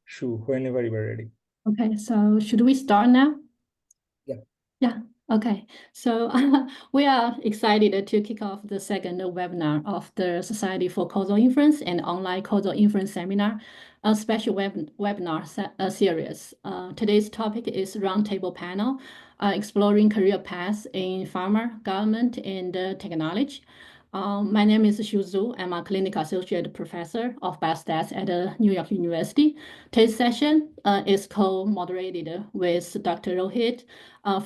Sure, whenever you are ready. Okay, so should we start now? Yeah. Yeah, okay. So we are excited to kick off the second webinar of the Society for Causal Inference and Online Causal Inference Seminar, a special webinar series. Today's topic is Roundtable panel, exploring career paths in pharma, government, and technology. My name is Xiu Zhu. I'm a clinical associate professor of biostats at New York University. Today's session is co-moderated with Dr. Rohit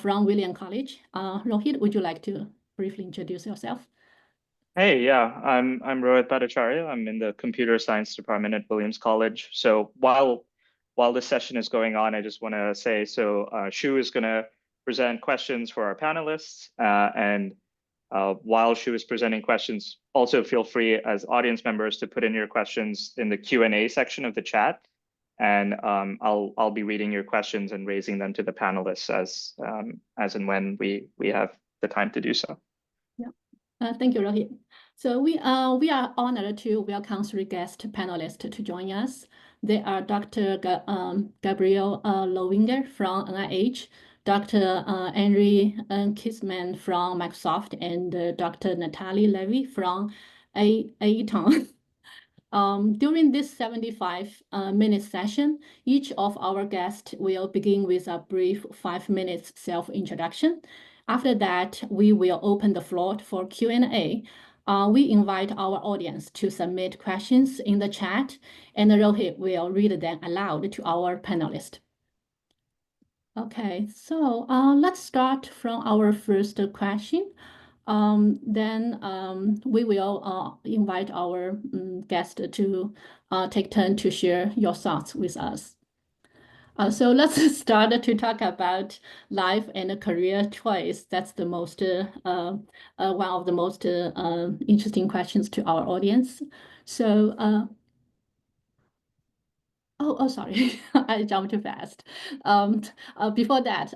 from William College. Rohit, would you like to briefly introduce yourself? Hey, yeah, I'm Rohit Bhattacharya. I'm in the computer science department at Williams College. So while this session is going on, I just want to say, Shu is going to present questions for our panelists. While Shu is presenting questions, also feel free as audience members to put in your questions in the Q&A section of the chat. And I'll be reading your questions and raising them to the panelists as and when we have the time to do so. Yeah, thank you, Rohit. So we are honored to welcome three guest panelists to join us. They are Dr. Gabriel Loewinger from NIH, Dr. Emre Kiciman from Microsoft, and Dr. Natalie Levy from Aetion. During this 75-minute session, each of our guests will begin with a brief 5 minutes self-introduction. After that, we will open the floor for Q&A. We invite our audience to submit questions in the chat, and Rohit will read them aloud to our panelists. Okay, so let's start from our first question. Then we will invite our guest to take turn to share your thoughts with us. So let's start to talk about life and career choice. That's the most one of the most interesting questions to our audience. So Oh, sorry, I jumped too fast. Before that,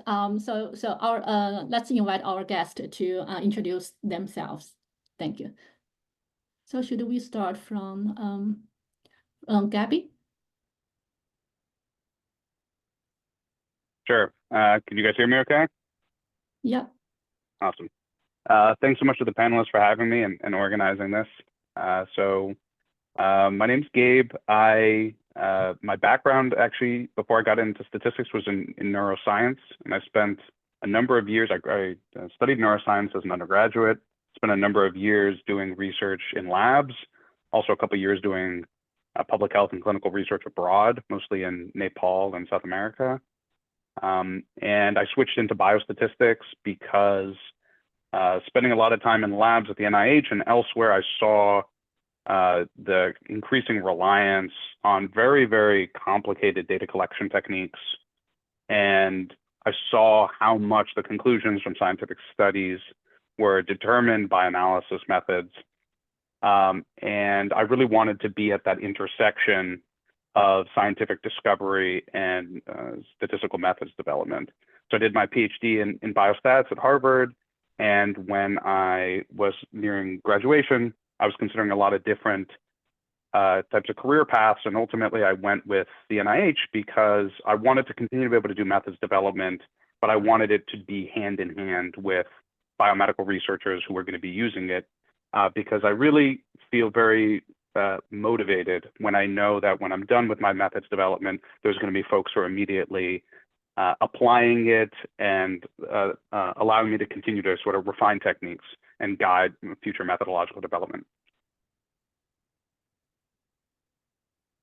let's invite our guest to introduce themselves. Thank you. So should we start from Gabby? Sure. Can you guys hear me okay? Yeah. Awesome. Thanks so much to the panelists for having me and organizing this. My name's Gabe. My background actually, before I got into statistics, was in neuroscience, and I spent a number of years, I studied neuroscience as an undergraduate, spent a number of years doing research in labs, also a couple of years doing public health and clinical research abroad, mostly in Nepal and South America. And I switched into biostatistics because spending a lot of time in labs at the NIH and elsewhere, I saw the increasing reliance on very, very complicated data collection techniques. And I saw how much the conclusions from scientific studies were determined by analysis methods. And I really wanted to be at that intersection of scientific discovery and statistical methods development. So I did my PhD in biostats at Harvard. And when I was nearing graduation, I was considering a lot of different types of career paths. And ultimately, I went with the NIH because I wanted to continue to be able to do methods development, but I wanted it to be hand in hand with biomedical researchers who were going to be using it, because I really feel very motivated when I know that when I'm done with my methods development, there's going to be folks who are immediately applying it and allowing me to continue to sort of refine techniques and guide future methodological development.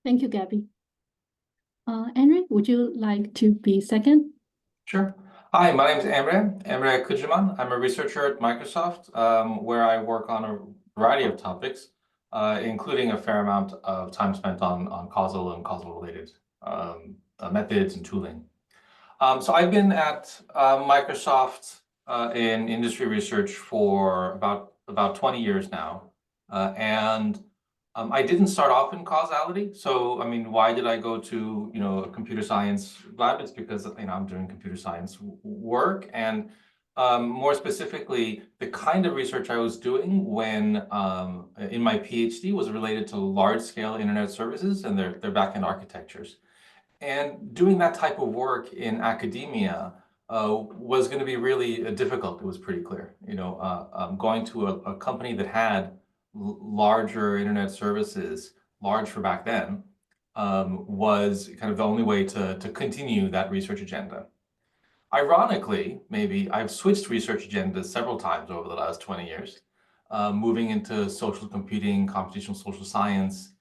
Thank you, Gabby. Emre, would you like to be second? Sure. Hi, my name is Emre Kiciman. I'm a researcher at Microsoft, where I work on a variety of topics, including a fair amount of time spent on causal and causal-related methods and tooling. So I've been at Microsoft in industry research for about 20 years now, and I didn't start off in causality. So I mean, why did I go to a computer science lab? It's because I'm doing computer science work, and more specifically, the kind of research I was doing when in my PhD was related to large-scale internet services and their backend architectures. And doing that type of work in academia was going to be really difficult. It was pretty clear. Going to a company that had larger internet services, large for back then, was kind of the only way to continue that research agenda. Ironically, maybe I've switched research agendas several times over the last 20 years, moving into social computing, computational social science,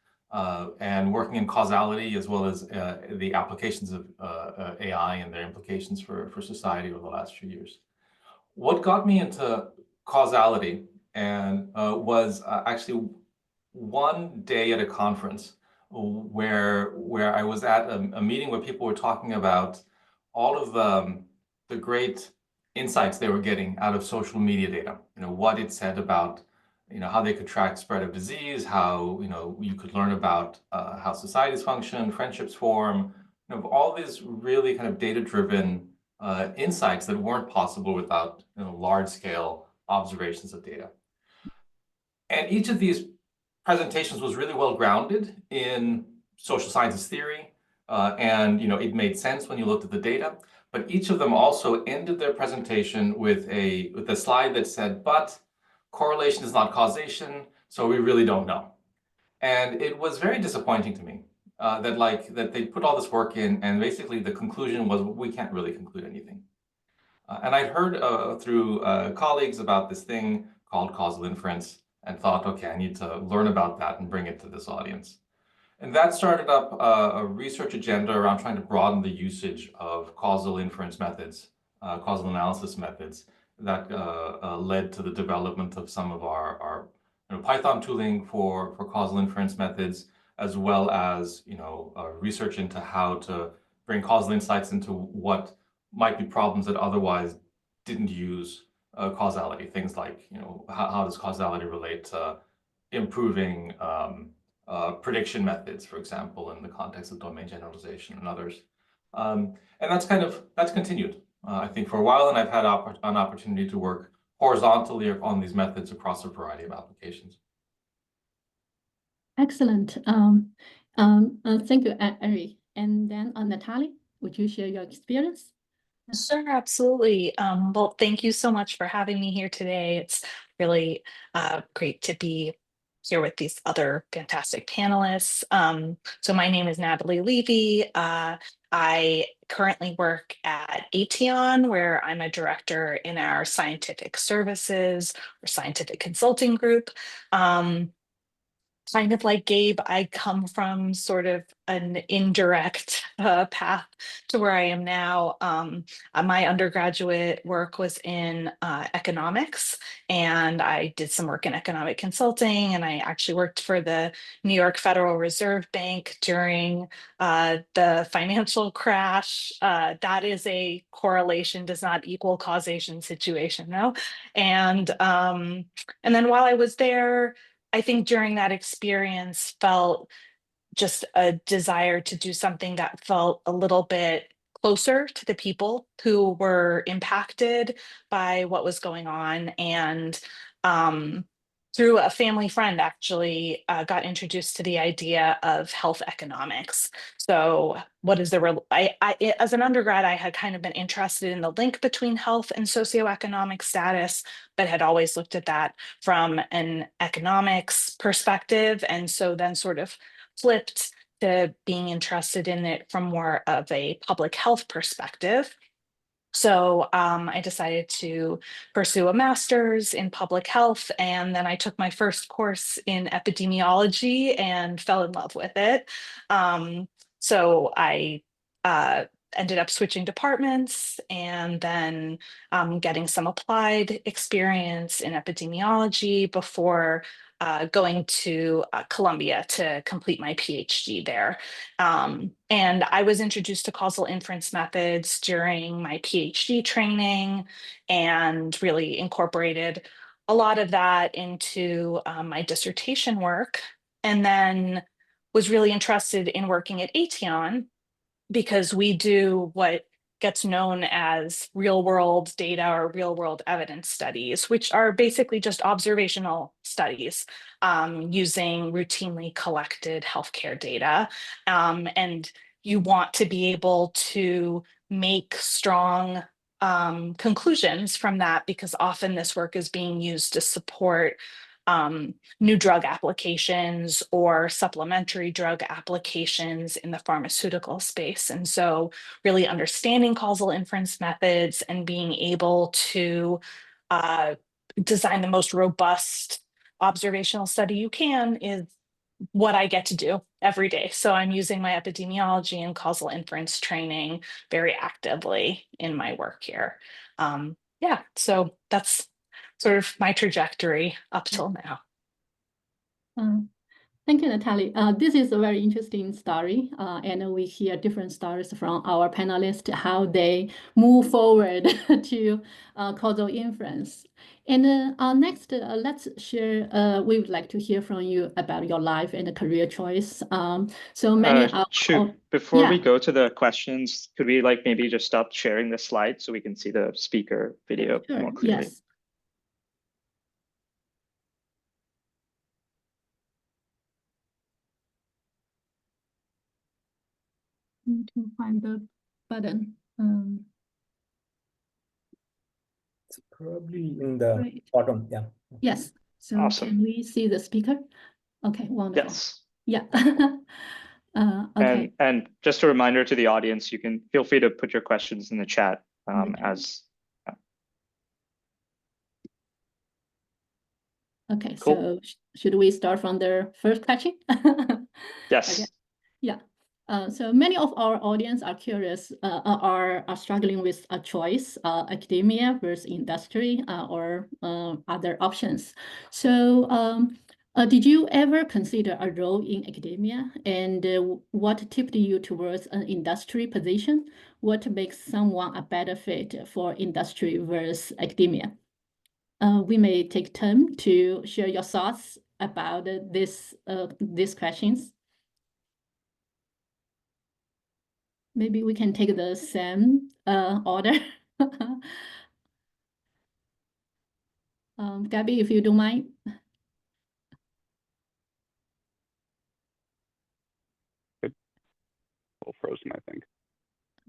and working in causality, as well as the applications of AI and their implications for society over the last few years. What got me into causality and was actually one day at a conference where I was at a meeting where people were talking about all of the great insights they were getting out of social media data. What it said about how they could track spread of disease, how you could learn about how societies function, friendships form, all these really kind of data-driven insights that weren't possible without large-scale observations of data. And each of these presentations was really well grounded in social sciences theory, and it made sense when you looked at the data. But each of them also ended their presentation with a slide that said, "But correlation is not causation, so we really don't know." And it was very disappointing to me that they put all this work in, and basically the conclusion was we can't really conclude anything. And I'd heard through colleagues about this thing called causal inference, and thought, okay, I need to learn about that and bring it to this audience. And that started up a research agenda around trying to broaden the usage of causal inference methods, causal analysis methods, that led to the development of some of our Python tooling for causal inference methods, as well as research into how to bring causal insights into what might be problems that otherwise didn't use causality. Things like how does causality relate to improving prediction methods, for example, in the context of domain generalization and others. And that's continued, I think, for a while, and I've had an opportunity to work horizontally on these methods across a variety of applications. Excellent. Thank you, Emre. And then Natalie, would you share your experience? Sure, absolutely. Well, thank you so much for having me here today. It's really great to be here with these other fantastic panelists. So my name is Natalie Levy. I currently work at Aetion, where I'm a director in our scientific services or scientific consulting group. Kind of like Gabe, I come from sort of an indirect path to where I am now. My undergraduate work was in economics, and I did some work in economic consulting, and I actually worked for the New York Federal Reserve Bank during the financial crash. That is a correlation does not equal causation situation, no? And then while I was there, I think during that experience felt just a desire to do something that felt a little bit closer to the people who were impacted by what was going on. And through a family friend, actually got introduced to the idea of health economics. So what is as an undergrad, I had kind of been interested in the link between health and socioeconomic status, but had always looked at that from an economics perspective. And so then sort of flipped to being interested in it from more of a public health perspective. So I decided to pursue a master's in public health, and then I took my first course in epidemiology and fell in love with it. So I ended up switching departments and then getting some applied experience in epidemiology before going to Columbia to complete my PhD there. And I was introduced to causal inference methods during my PhD training and really incorporated a lot of that into my dissertation work, and then was really interested in working at Aetion because we do what gets known as real world data or real world evidence studies, which are basically just observational studies using routinely collected healthcare data. And you want to be able to make strong conclusions from that, because often this work is being used to support new drug applications or supplementary drug applications in the pharmaceutical space. And so really understanding causal inference methods and being able to design the most robust observational study you can is what I get to do every day. So I'm using my epidemiology and causal inference training very actively in my work here. Yeah, so that's sort of my trajectory up till now. Thank you, Natalie. This is a very interesting story, and we hear different stories from our panelists, how they move forward to causal inference. And next, let's share, we would like to hear from you about your life and career choice. So many before we go to the questions, could we like maybe just stop sharing the slide so we can see the speaker video more clearly? Yes. Need to find the button. It's probably in the bottom. Yeah. Yes. So awesome. Can we see the speaker? Okay, wonderful. Yes. Yeah. Okay. And just a reminder to the audience, you can feel free to put your questions in the chat Okay, cool. So should we start from the first question? Yes. Okay. Yeah. So many of our audience are curious, are struggling with a choice, academia versus industry, or other options. So did you ever consider a role in academia? And what tipped you towards an industry position? What makes someone a better fit for industry versus academia? We may take time to share your thoughts about these questions. Maybe we can take the same order. Gabby, if you don't mind. Good. A little frozen, I think.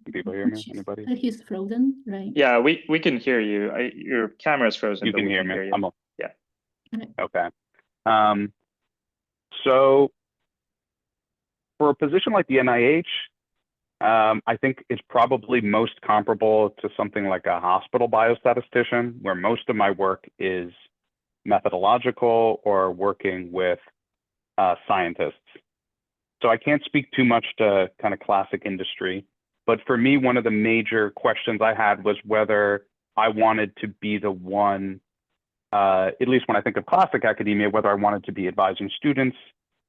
Can people hear me? Anybody? He's frozen, right? Yeah, we can hear you. Your camera's frozen. You but can we hear can me. hear you. Yeah. Okay. So for a position like the NIH, I think it's probably most comparable to something like a hospital biostatistician, where most of my work is methodological or working with scientists. So I can't speak too much to kind of classic industry, but for me, one of the major questions I had was whether I wanted to be the one, at least when I think of classic academia, whether I wanted to be advising students,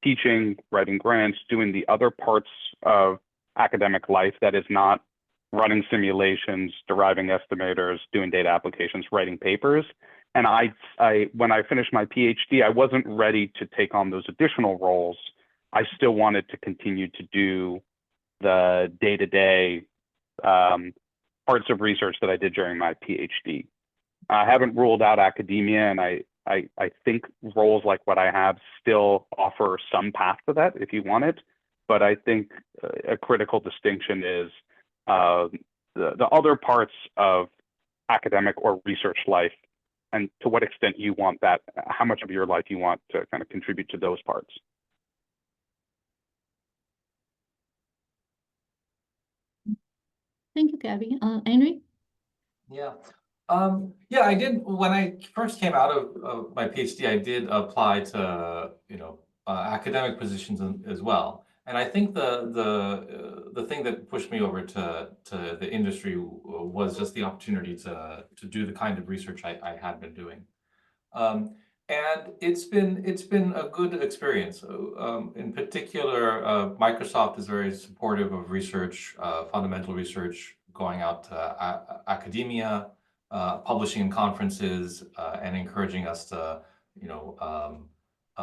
teaching, writing grants, doing the other parts of academic life that is not running simulations, deriving estimators, doing data applications, writing papers. And when I finished my PhD, I wasn't ready to take on those additional roles. I still wanted to continue to do the day-to-day parts of research that I did during my PhD. I haven't ruled out academia, and I think roles like what I have still offer some path to that if you want it. But I think a critical distinction is the other parts of academic or research life, and to what extent you want that, how much of your life you want to kind of contribute to those parts. Thank you, Gabby. Emre? Yeah. Yeah, I did, when I first came out of my PhD, I did apply to, academic positions as well. And I think the thing that pushed me over to the industry was just the opportunity to do the kind of research I had been doing. And it's been a good experience. In particular, Microsoft is very supportive of research, fundamental research, going out to academia, publishing in conferences, and encouraging us to,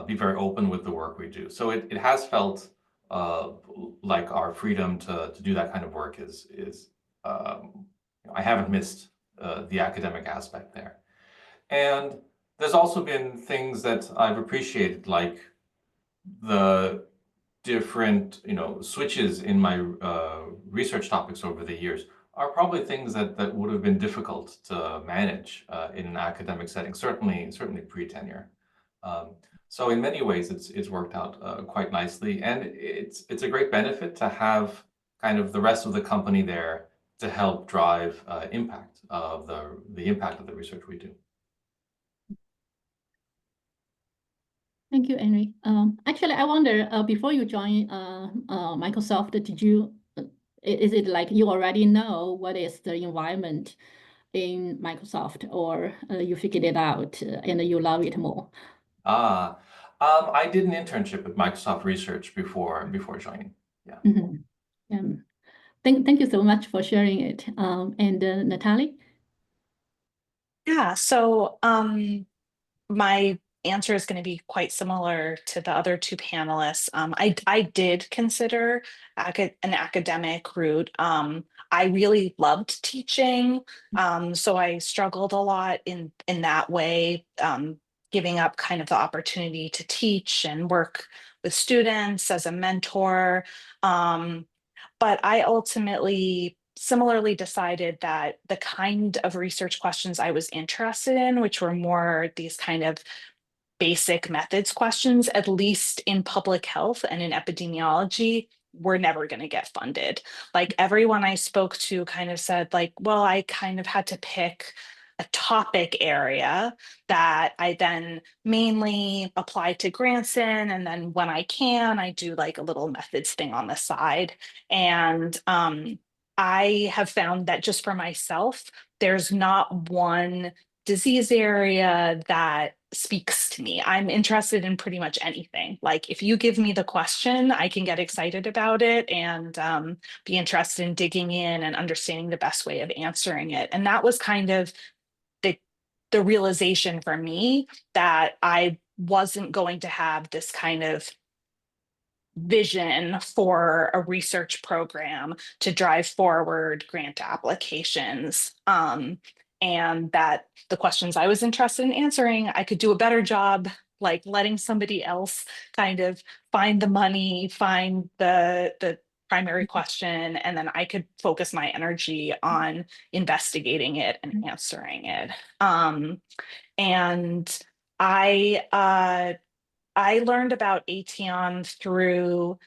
be very open with the work we do. So it has felt like our freedom to do that kind of work is I haven't missed the academic aspect there. And there's also been things that I've appreciated, like the different, switches in my research topics over the years are probably things that would have been difficult to manage in an academic setting, certainly pre-tenure. So in many ways, it's worked out quite nicely, and it's a great benefit to have kind of the rest of the company there to help drive impact of the impact of the research we do. Thank you, Emre. Actually, I wonder, before you joined Microsoft, is it like you already know what is the environment in Microsoft, or you figured it out and you love it more? I did an internship with Microsoft Research before joining. Yeah. Mm-hmm. Thank you so much for sharing it. And Natalie? Yeah, so my answer is going to be quite similar to the other two panelists. I did consider an academic route. I really loved teaching, so I struggled a lot in that way, giving up kind of the opportunity to teach and work with students as a mentor. But I ultimately similarly decided that the kind of research questions I was interested in, which were more these kind of basic methods questions, at least in public health and in epidemiology, were never going to get funded. Like everyone I spoke to kind of said, like, well, I kind of had to pick a topic area that I then mainly apply to grants in, and then when I can, I do like a little methods thing on the side. And I have found that just for myself, there's not one disease area that speaks to me. I'm interested in pretty much anything. Like if you give me the question, I can get excited about it and be interested in digging in and understanding the best way of answering it. And that was kind of the realization for me that I wasn't going to have this kind of vision for a research program to drive forward grant applications. And that the questions I was interested in answering, I could do a better job like letting somebody else kind of find the money, find the primary question, and then I could focus my energy on investigating it and answering it. And I learned about Aetion through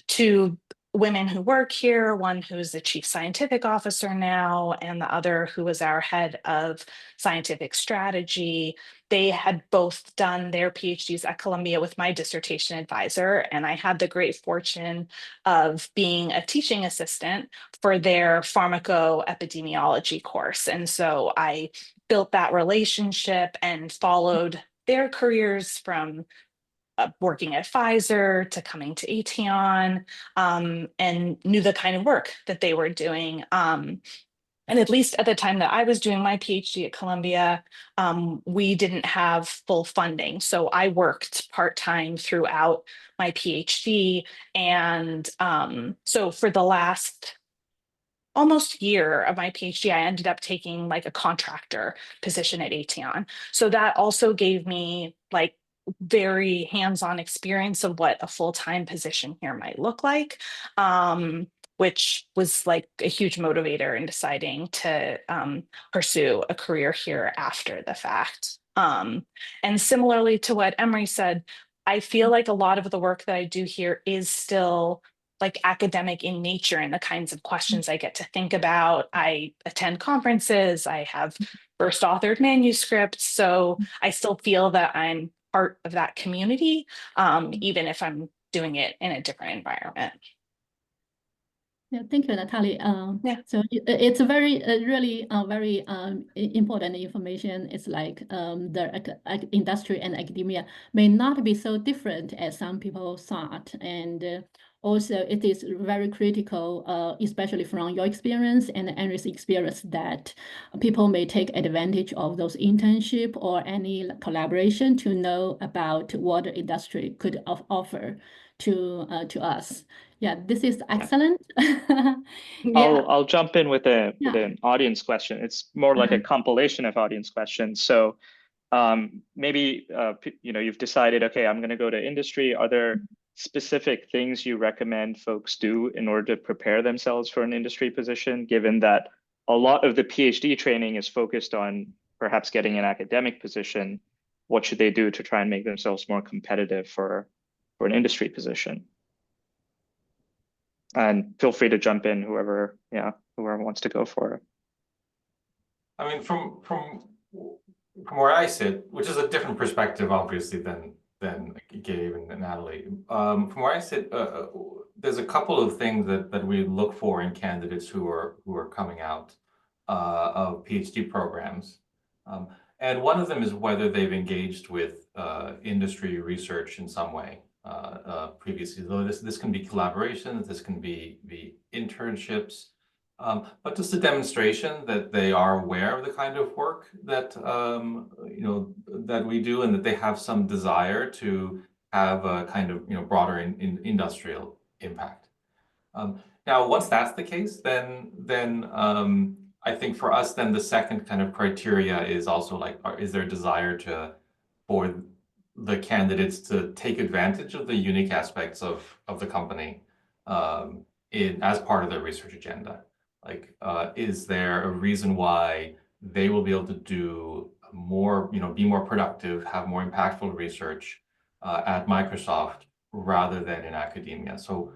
two women who work here, one who's the chief scientific officer now, and the other who was our head of scientific strategy. They had both done their PhDs at Columbia with my dissertation advisor, and I had the great fortune of being a teaching assistant for their pharmacoepidemiology course. And so I built that relationship and followed their careers from working at Pfizer to coming to Aetion, and knew the kind of work that they were doing. And at least at the time that I was doing my PhD at Columbia, we didn't have full funding. So I worked part-time throughout my PhD. And so for the last almost year of my PhD, I ended up taking like a contractor position at Aetion. So that also gave me like very hands-on experience of what a full-time position here might look like, which was like a huge motivator in deciding to pursue a career here after the fact. And similarly to what Emre said, I feel like a lot of the work that I do here is still like academic in nature and the kinds of questions I get to think about. I attend conferences, I have first authored manuscripts, so I still feel that I'm part of that community, even if I'm doing it in a different environment. Yeah, thank you, Natalie. Yeah. So it's a very, really very important information. It's like the industry and academia may not be so different as some people thought. And also it is very critical, especially from your experience and Emre's experience, that people may take advantage of those internship or any collaboration to know about what the industry could offer to us. Yeah, this is excellent. Yeah. I'll jump in with an audience question. It's more like a compilation of audience questions. So maybe you've decided, okay, I'm going to go to industry. Are there specific things you recommend folks do in order to prepare themselves for an industry position, given that a lot of the PhD training is focused on perhaps getting an academic position? What should they do to try and make themselves more competitive for an industry position? And feel free to jump in, whoever wants to go for it. I mean, from where I sit, which is a different perspective, obviously, than Gabe and Natalie. From where I sit, there's a couple of things that we look for in candidates who are coming out of PhD programs. And one of them is whether they've engaged with industry research in some way previously. So this can be collaborations, this can be internships, but just a demonstration that they are aware of the kind of work that that we do, and that they have some desire to have a kind of broader industrial impact. Now, once that's the case, then I think for us, then the second kind of criteria is also like, is there a desire for the candidates to take advantage of the unique aspects of the company as part of their research agenda? Like, is there a reason why they will be able to do more, be more productive, have more impactful research at Microsoft rather than in academia? So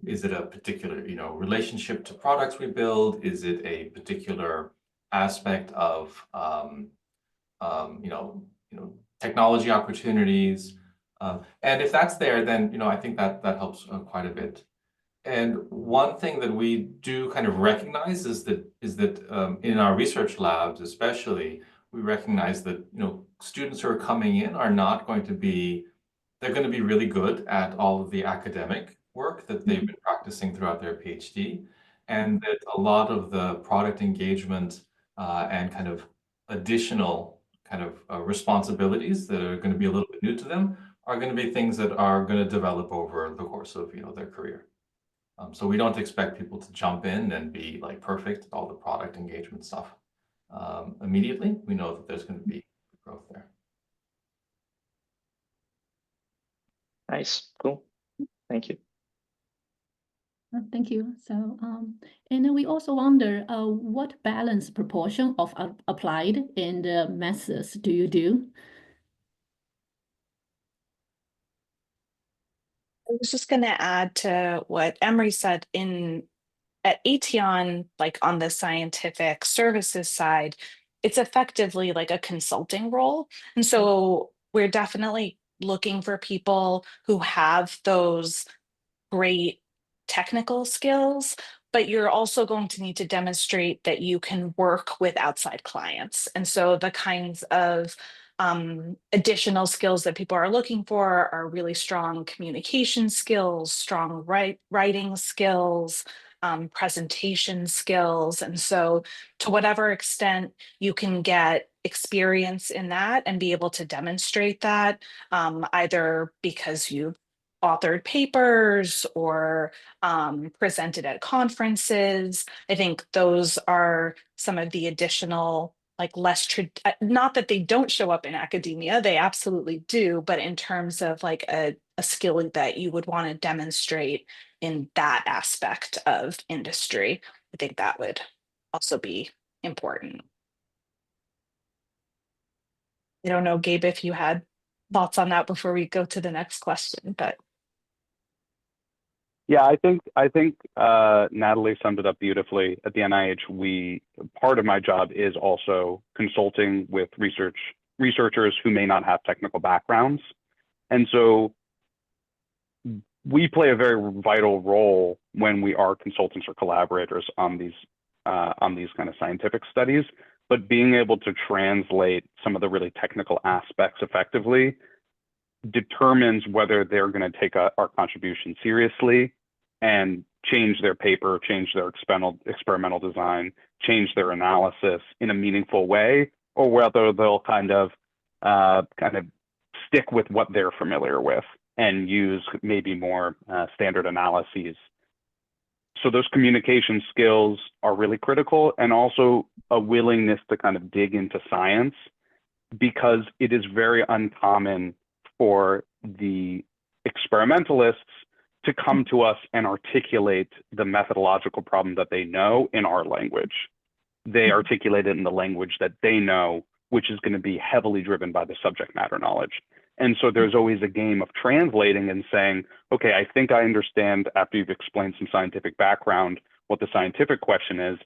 is it a particular, relationship to products we build? Is it a particular aspect of, technology opportunities? And if that's there, then, I think that helps quite a bit. And one thing that we do kind of recognize is that in our research labs, especially, we recognize that, students who are coming in are not going to be, they're going to be really good at all of the academic work that they've been practicing throughout their PhD, and that a lot of the product engagement and kind of additional kind of responsibilities that are going to be a little bit new to them are going to be things that are going to develop over the course of their career. So we don't expect people to jump in and be like perfect at all the product engagement stuff immediately. We know that there's going to be growth there. Nice, cool, thank you. Thank you. So, and then we also wonder what balance proportion of applied and methods do you do? I was just going to add to what Emre said at Aetion, like on the scientific services side, it's effectively like a consulting role. And so we're definitely looking for people who have those great technical skills, but you're also going to need to demonstrate that you can work with outside clients. And so the kinds of additional skills that people are looking for are really strong communication skills, strong writing skills, presentation skills. And so to whatever extent you can get experience in that and be able to demonstrate that, either because you've authored papers or presented at conferences, I think those are some of the additional, like not that they don't show up in academia, they absolutely do, but in terms of like a skill that you would want to demonstrate in that aspect of industry, I think that would also be important. I don't know, Gabe, if you had thoughts on that before we go to the next question, but. Yeah, I think Natalie summed it up beautifully. At the NIH, part of my job is also consulting with researchers who may not have technical backgrounds, and so we play a very vital role when we are consultants or collaborators on these kind of scientific studies. But being able to translate some of the really technical aspects effectively determines whether they're going to take our contribution seriously and change their paper, change their experimental design, change their analysis in a meaningful way, or whether they'll kind of stick with what they're familiar with and use maybe more standard analyses. So those communication skills are really critical, and also a willingness to kind of dig into science, because it is very uncommon for the experimentalists to come to us and articulate the methodological problem that they know in our language. They articulate it in the language that they know, which is going to be heavily driven by the subject matter knowledge. And so there's always a game of translating and saying, okay, I think I understand after you've explained some scientific background what the scientific question is.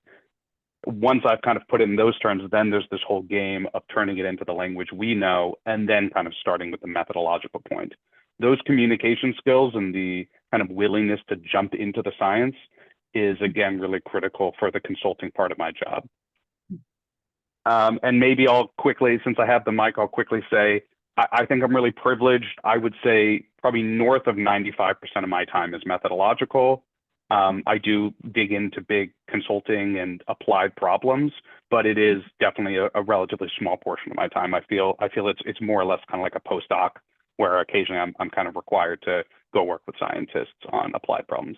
Once I've kind of put it in those terms, then there's this whole game of turning it into the language we know, and then kind of starting with the methodological point. Those communication skills and the kind of willingness to jump into the science is, again, really critical for the consulting part of my job. And maybe I'll quickly, since I have the mic, I'll quickly say, I think I'm really privileged. I would say probably north of 95% of my time is methodological. I do dig into big consulting and applied problems, but it is definitely a relatively small portion of my time. I feel it's more or less kind of like a postdoc, where occasionally I'm kind of required to go work with scientists on applied problems.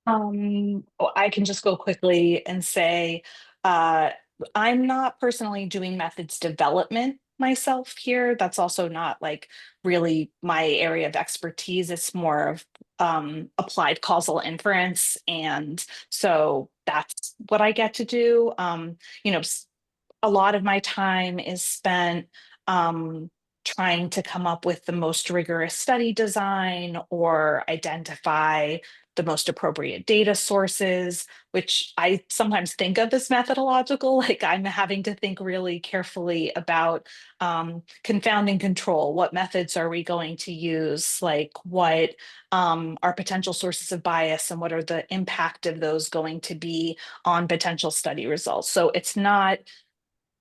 I can just go quickly and say, I'm not personally doing methods development myself here. That's also not like really my area of expertise. It's more of applied causal inference. And so that's what I get to do. You know, a lot of my time is spent trying to come up with the most rigorous study design or identify the most appropriate data sources, which I sometimes think of as methodological. Like I'm having to think really carefully about confound and control. What methods are we going to use? Like what are potential sources of bias and what are the impact of those going to be on potential study results? So it's not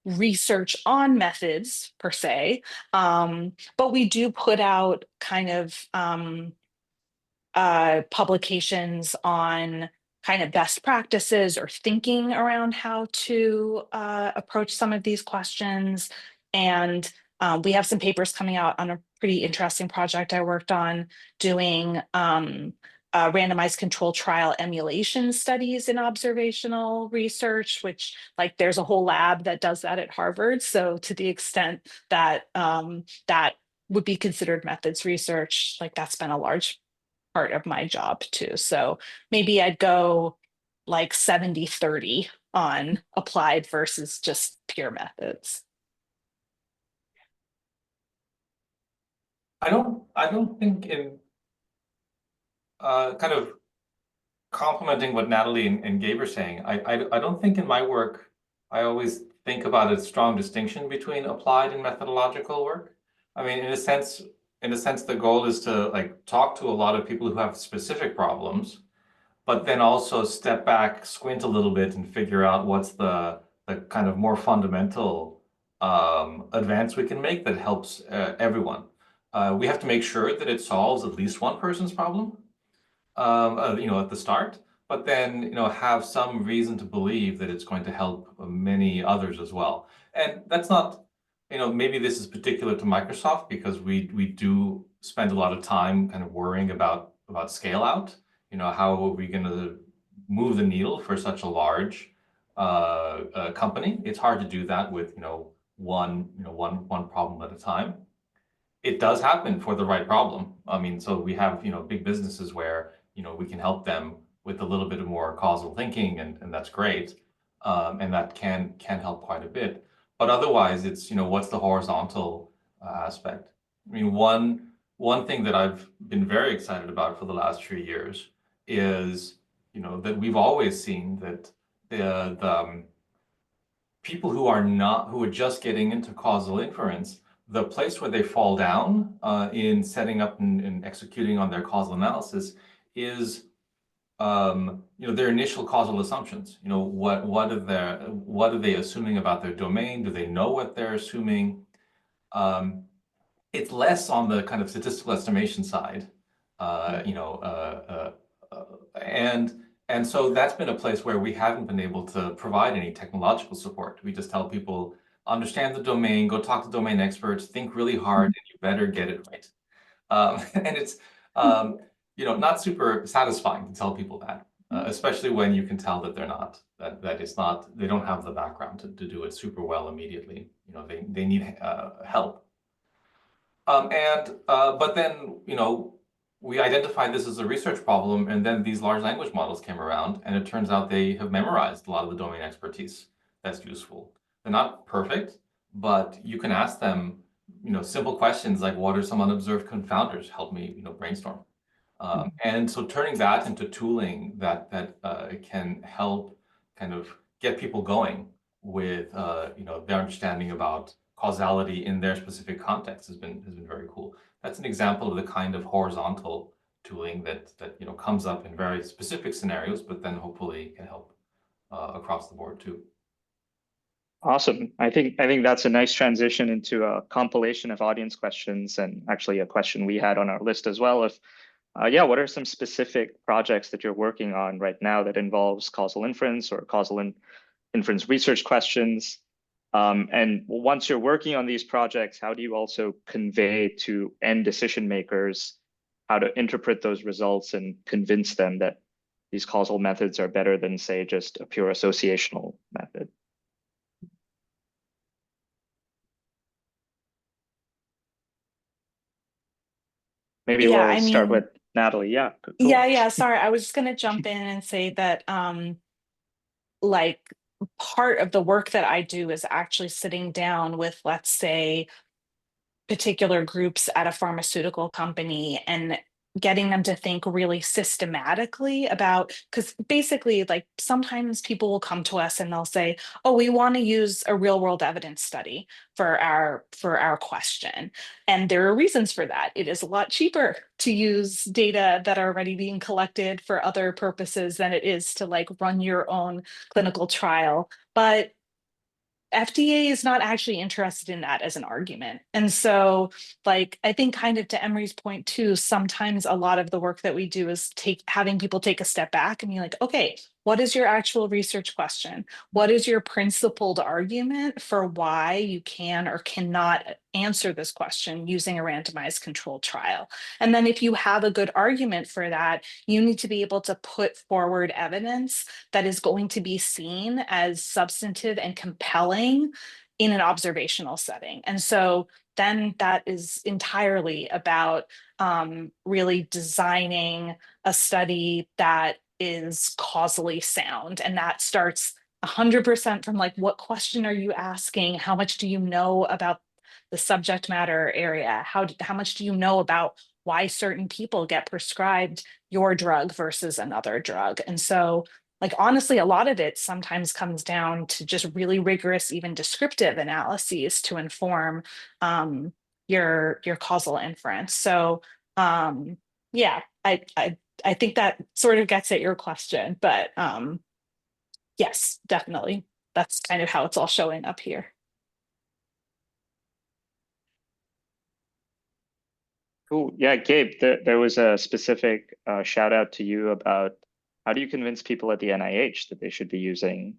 research on methods per se, but we do put out kind of publications on kind of best practices or thinking around how to approach some of these questions. And we have some papers coming out on a pretty interesting project I worked on doing randomized control trial emulation studies in observational research, which like there's a whole lab that does that at Harvard. So to the extent that that would be considered methods research, like that's been a large part of my job too. So maybe I'd go like 70-30 on applied versus just pure methods. I don't think in kind of complementing what Natalie and Gabe are saying, I don't think in my work, I always think about a strong distinction between applied and methodological work. I mean, in a sense, the goal is to like talk to a lot of people who have specific problems, but then also step back, squint a little bit and figure out what's the kind of more fundamental advance we can make that helps everyone. We have to make sure that it solves at least one person's problem, you know, at the start, but then, you know, have some reason to believe that it's going to help many others as well. And that's not, you know, maybe this is particular to Microsoft because we do spend a lot of time kind of worrying about scale out. You know, how are we going to move the needle for such a large company? It's hard to do that with, you know, one problem at a time. It does happen for the right problem. I mean, so we have, you know, big businesses where, you know, we can help them with a little bit of more causal thinking, and that's great. And that can help quite a bit. But otherwise, it's, you know, what's the horizontal aspect? I mean, one thing that I've been very excited about for the last few years is, you know, that we've always seen that the people who are just getting into causal inference, the place where they fall down in setting up and executing on their causal analysis is, you know, their initial causal assumptions. You know, what are they assuming about their domain? Do they know what they're assuming? It's less on the kind of statistical estimation side, you know, and so that's been a place where we haven't been able to provide any technological support. We just tell people, understand the domain, go talk to domain experts, think really hard, and you better get it right. And it's, you know, not super satisfying to tell people that. especially when you can tell that they're not, that it's not, they don't have the background to do it super well immediately. You know, they need help. But then, you know, we identified this as a research problem, and then these large language models came around, and it turns out they have memorized a lot of the domain expertise that's useful. They're not perfect, but you can ask them, you know, simple questions like, what are some unobserved confounders? Help me, you know, brainstorm. And so turning that into tooling that can help kind of get people going with, you know, their understanding about causality in their specific context has been very cool. That's an example of the kind of horizontal tooling that you know comes up in very specific scenarios, but then hopefully can help across the board too. Awesome. I think that's a nice transition into a compilation of audience questions, and actually a question we had on our list as well of, yeah, what are some specific projects that you're working on right now that involves causal inference or causal inference research questions? And once you're working on these projects, how do you also convey to end decision makers how to interpret those results and convince them that these causal methods are better than, say, just a pure associational method? Maybe we'll start with Natalie. Yeah. Cool. Yeah. Sorry, I was just going to jump in and say that like part of the work that I do is actually sitting down with, let's say, particular groups at a pharmaceutical company and getting them to think really systematically about, because basically, like, sometimes people will come to us and they'll say, oh, we want to use a real world evidence study for our question. And there are reasons for that. It is a lot cheaper to use data that are already being collected for other purposes than it is to like run your own clinical trial. But FDA is not actually interested in that as an argument. And so, like, I think kind of to Emre's point too, sometimes a lot of the work that we do is having people take a step back and be like, okay, what is your actual research question? What is your principled argument for why you can or cannot answer this question using a randomized controlled trial? And then if you have a good argument for that, you need to be able to put forward evidence that is going to be seen as substantive and compelling in an observational setting. And so then that is entirely about really designing a study that is causally sound. And that starts 100% from like, what question are you asking? How much do you know about the subject matter area? How much do you know about why certain people get prescribed your drug versus another drug? And so, like, honestly, a lot of it sometimes comes down to just really rigorous, even descriptive analyses to inform your causal inference. So yeah, I think that sort of gets at your question, but yes, definitely. That's kind of how it's all showing up here. Cool. Yeah, Gabe, there was a specific shout out to you about how do you convince people at the NIH that they should be using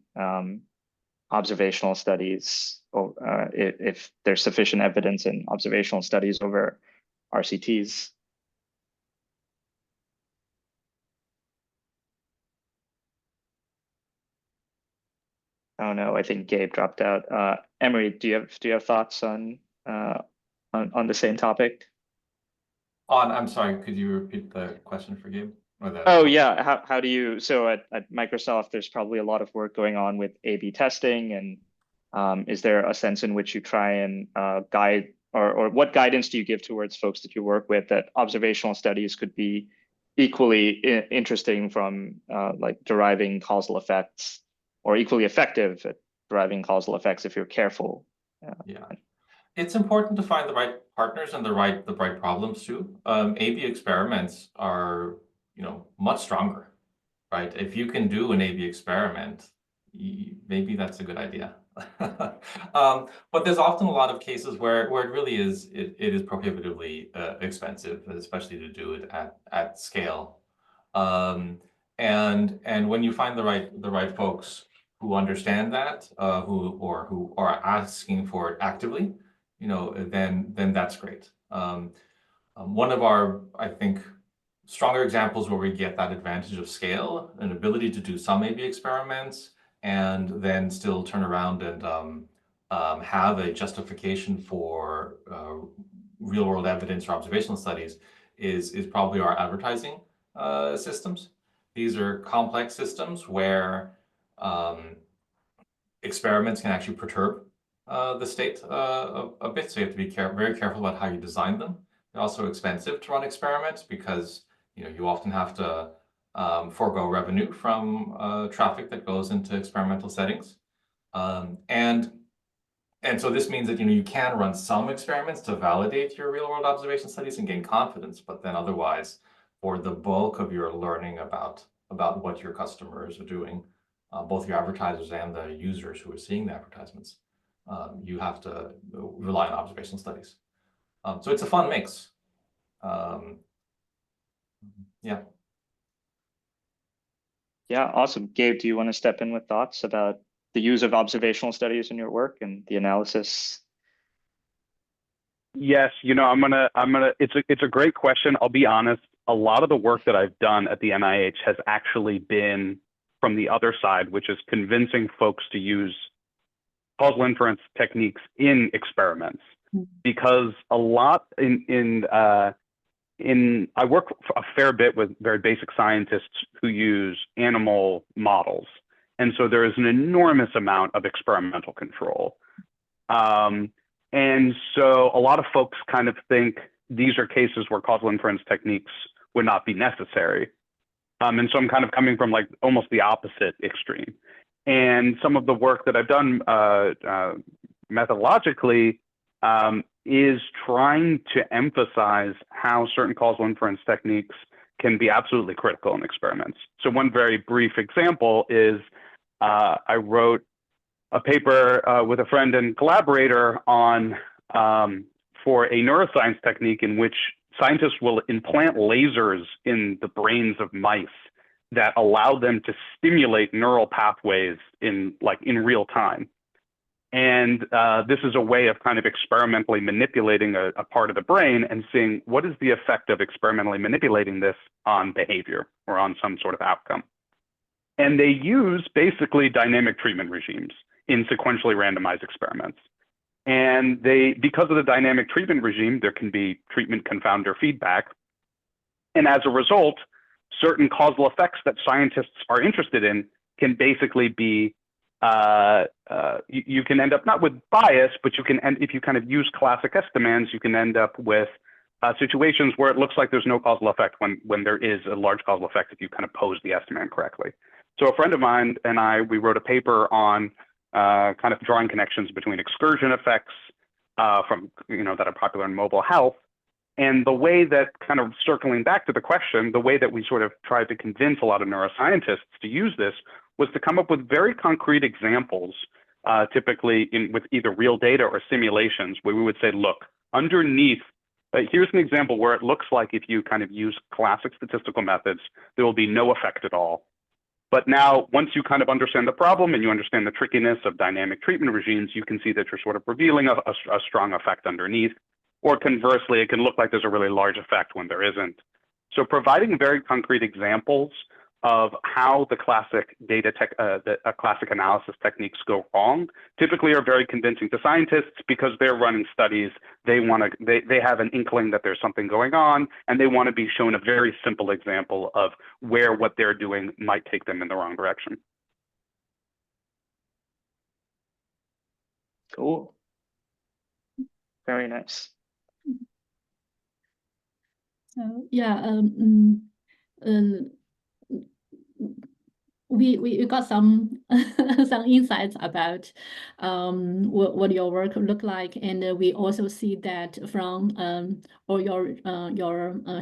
observational studies, or if there's sufficient evidence in observational studies over RCTs? Oh no, I think Gabe dropped out. Emre, do you have thoughts on the same topic? I'm sorry, could you repeat the question for Gabe? Oh yeah, how do you, so at Microsoft, there's probably a lot of work going on with A/B testing, and is there a sense in which you try and guide, or what guidance do you give towards folks that you work with that observational studies could be equally interesting from like deriving causal effects, or equally effective at deriving causal effects if you're careful? Yeah. It's important to find the right partners and the right problems too. A/B experiments are, you know, much stronger, right? If you can do an A/B experiment, maybe that's a good idea. But there's often a lot of cases where it really is, it is prohibitively expensive, especially to do it at scale. And when you find the right folks who understand that, who are asking for it actively, you know, then that's great. One of our, I think, stronger examples where we get that advantage of scale, an ability to do some A/B experiments, and then still turn around and have a justification for real-world evidence or observational studies is probably our advertising systems. These are complex systems where experiments can actually perturb the state a bit, so you have to be very careful about how you design them. They're also expensive to run experiments because you often have to forego revenue from traffic that goes into experimental settings, and so this means that you can run some experiments to validate your real-world observation studies and gain confidence, but then otherwise, for the bulk of your learning about what your customers are doing, both your advertisers and the users who are seeing the advertisements, you have to rely on observational studies. So it's a fun mix. Yeah. Yeah, awesome. Gabe, do you want to step in with thoughts about the use of observational studies in your work and the analysis? Yes, it's a great question. I'll be honest, a lot of the work that I've done at the NIH has actually been from the other side, which is convincing folks to use causal inference techniques in experiments. Because a lot I work a fair bit with very basic scientists who use animal models. And so there is an enormous amount of experimental control. And so a lot of folks kind of think these are cases where causal inference techniques would not be necessary. And so I'm kind of coming from like almost the opposite extreme. And some of the work that I've done methodologically is trying to emphasize how certain causal inference techniques can be absolutely critical in experiments. So one very brief example is I wrote a paper with a friend and collaborator on for a neuroscience technique in which scientists will implant lasers in the brains of mice that allow them to stimulate neural pathways in real time. And this is a way of kind of experimentally manipulating a part of the brain and seeing what is the effect of experimentally manipulating this on behavior or on some sort of outcome. And they use basically dynamic treatment regimes in sequentially randomized experiments. And because of the dynamic treatment regime, there can be treatment confounder feedback. And as a result, certain causal effects that scientists are interested in can basically be, you can end up not with bias, but if you kind of use classic estimands, you can end up with situations where it looks like there's no causal effect when there is a large causal effect if you kind of pose the estimand correctly. So a friend of mine and we wrote a paper on kind of drawing connections between excursion effects that are popular in mobile health. And the way that, kind of circling back to the question, the way that we sort of tried to convince a lot of neuroscientists to use this was to come up with very concrete examples, typically with either real data or simulations, where we would say, look, underneath, here's an example where it looks like if you kind of use classic statistical methods, there will be no effect at all. But now, once you kind of understand the problem and you understand the trickiness of dynamic treatment regimes, you can see that you're sort of revealing a strong effect underneath. Or conversely, it can look like there's a really large effect when there isn't. So providing very concrete examples of how the classic classic analysis techniques go wrong typically are very convincing to scientists because they're running studies. They have an inkling that there's something going on, and they want to be shown a very simple example of where what they're doing might take them in the wrong direction. Cool. Very nice. So yeah, we got some some insights about what your work look like, and we also see that from all your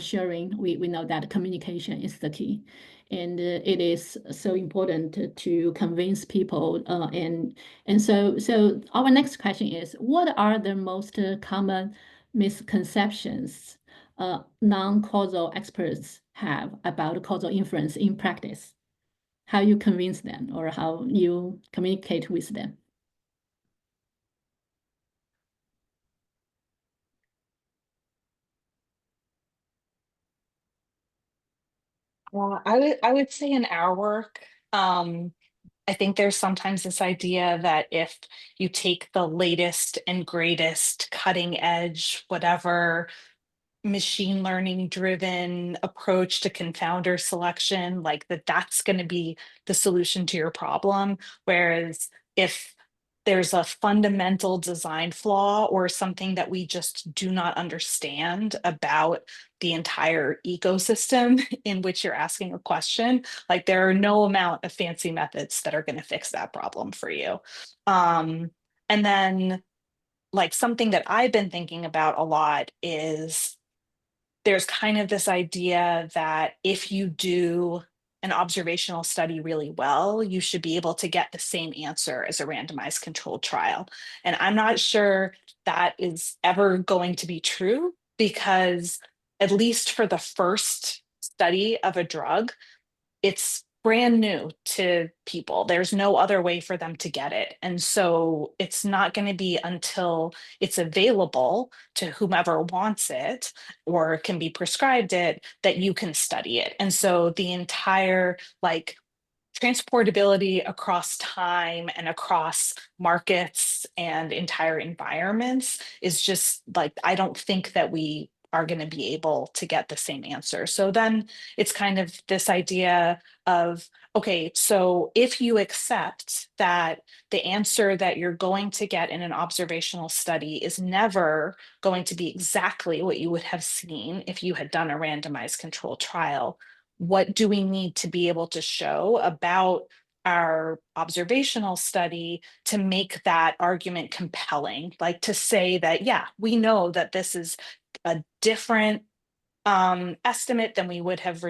sharing, we know that communication is the key, and it is so important to convince people. And so our next question is, what are the most common misconceptions non-causal experts have about causal inference in practice? How you convince them or how you communicate with them? I would say in our work, I think there's sometimes this idea that if you take the latest and greatest cutting edge, whatever machine learning driven approach to confounder selection, like that's going to be the solution to your problem. Whereas if there's a fundamental design flaw or something that we just do not understand about the entire ecosystem in which you're asking a question, like there are no amount of fancy methods that are going to fix that problem for you. And then like something that I've been thinking about a lot is there's kind of this idea that if you do an observational study really well, you should be able to get the same answer as a randomized controlled trial. And I'm not sure that is ever going to be true, because at least for the first study of a drug, it's brand new to people. There's no other way for them to get it. And so it's not going to be until it's available to whomever wants it or can be prescribed it that you can study it. And so the entire like transportability across time and across markets and entire environments is just like, I don't think that we are going to be able to get the same answer. So then it's kind of this idea of, okay, so if you accept that the answer that you're going to get in an observational study is never going to be exactly what you would have seen if you had done a randomized controlled trial, what do we need to be able to show about our observational study to make that argument compelling? Like to say that, yeah, we know that this is a different estimate than we would have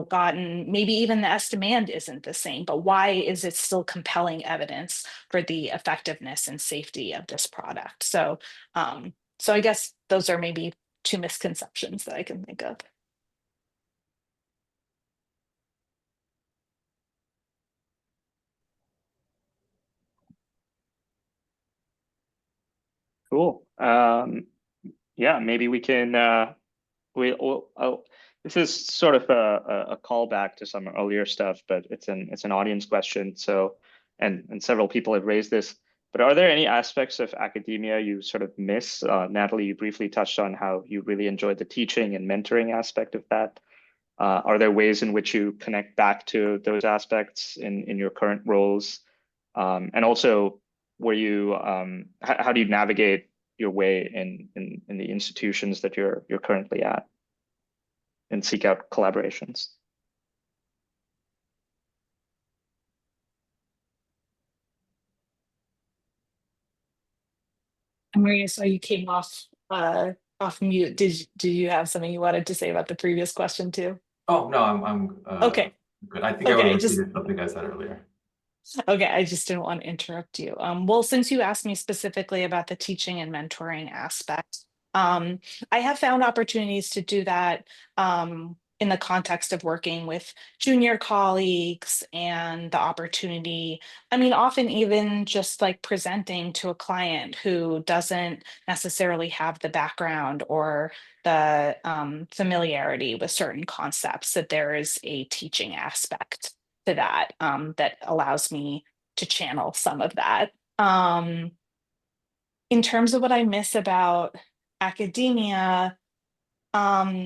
gotten. Maybe even the estimand isn't the same, but why is it still compelling evidence for the effectiveness and safety of this product? So I guess those are maybe two misconceptions that I can think of. Cool. Yeah, maybe we can. This is sort of a callback to some earlier stuff, but it's an audience question. So, and several people have raised this. But are there any aspects of academia you sort of miss? Natalie, you briefly touched on how you really enjoyed the teaching and mentoring aspect of that. Are there ways in which you connect back to those aspects in your current roles? And also, how do you navigate your way in the institutions that you're currently at and seek out collaborations? Maria, so you came off mute. Did you have something you wanted to say about the previous question too? Oh no, I'm okay. Good. I think I would have repeated something I said earlier. Okay, I just didn't want to interrupt you. Well, since you asked me specifically about the teaching and mentoring aspect, I have found opportunities to do that in the context of working with junior colleagues, and the opportunity, I mean, often even just like presenting to a client who doesn't necessarily have the background or the familiarity with certain concepts, that there is a teaching aspect to that that allows me to channel some of that. In terms of what I miss about academia, there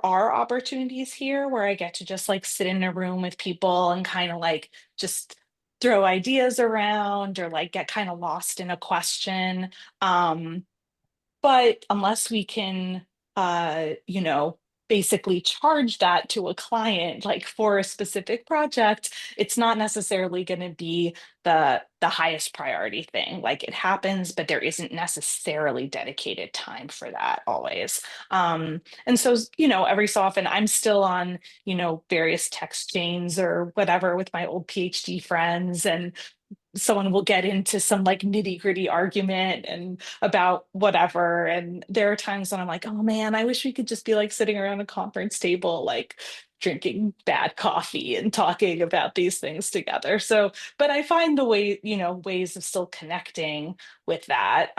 are opportunities here where I get to just like sit in a room with people and kind of like just throw ideas around or like get kind of lost in a question. But unless we can, basically charge that to a client, like for a specific project, it's not necessarily going to be the highest priority thing. Like it happens, but there isn't necessarily dedicated time for that always. And so, every so often I'm still on, various text chains or whatever with my old PhD friends, and someone will get into some like nitty gritty argument and about whatever. And there are times when I'm like, oh man, I wish we could just be like sitting around a conference table, like drinking bad coffee and talking about these things together. So, but I find the ways of still connecting with that.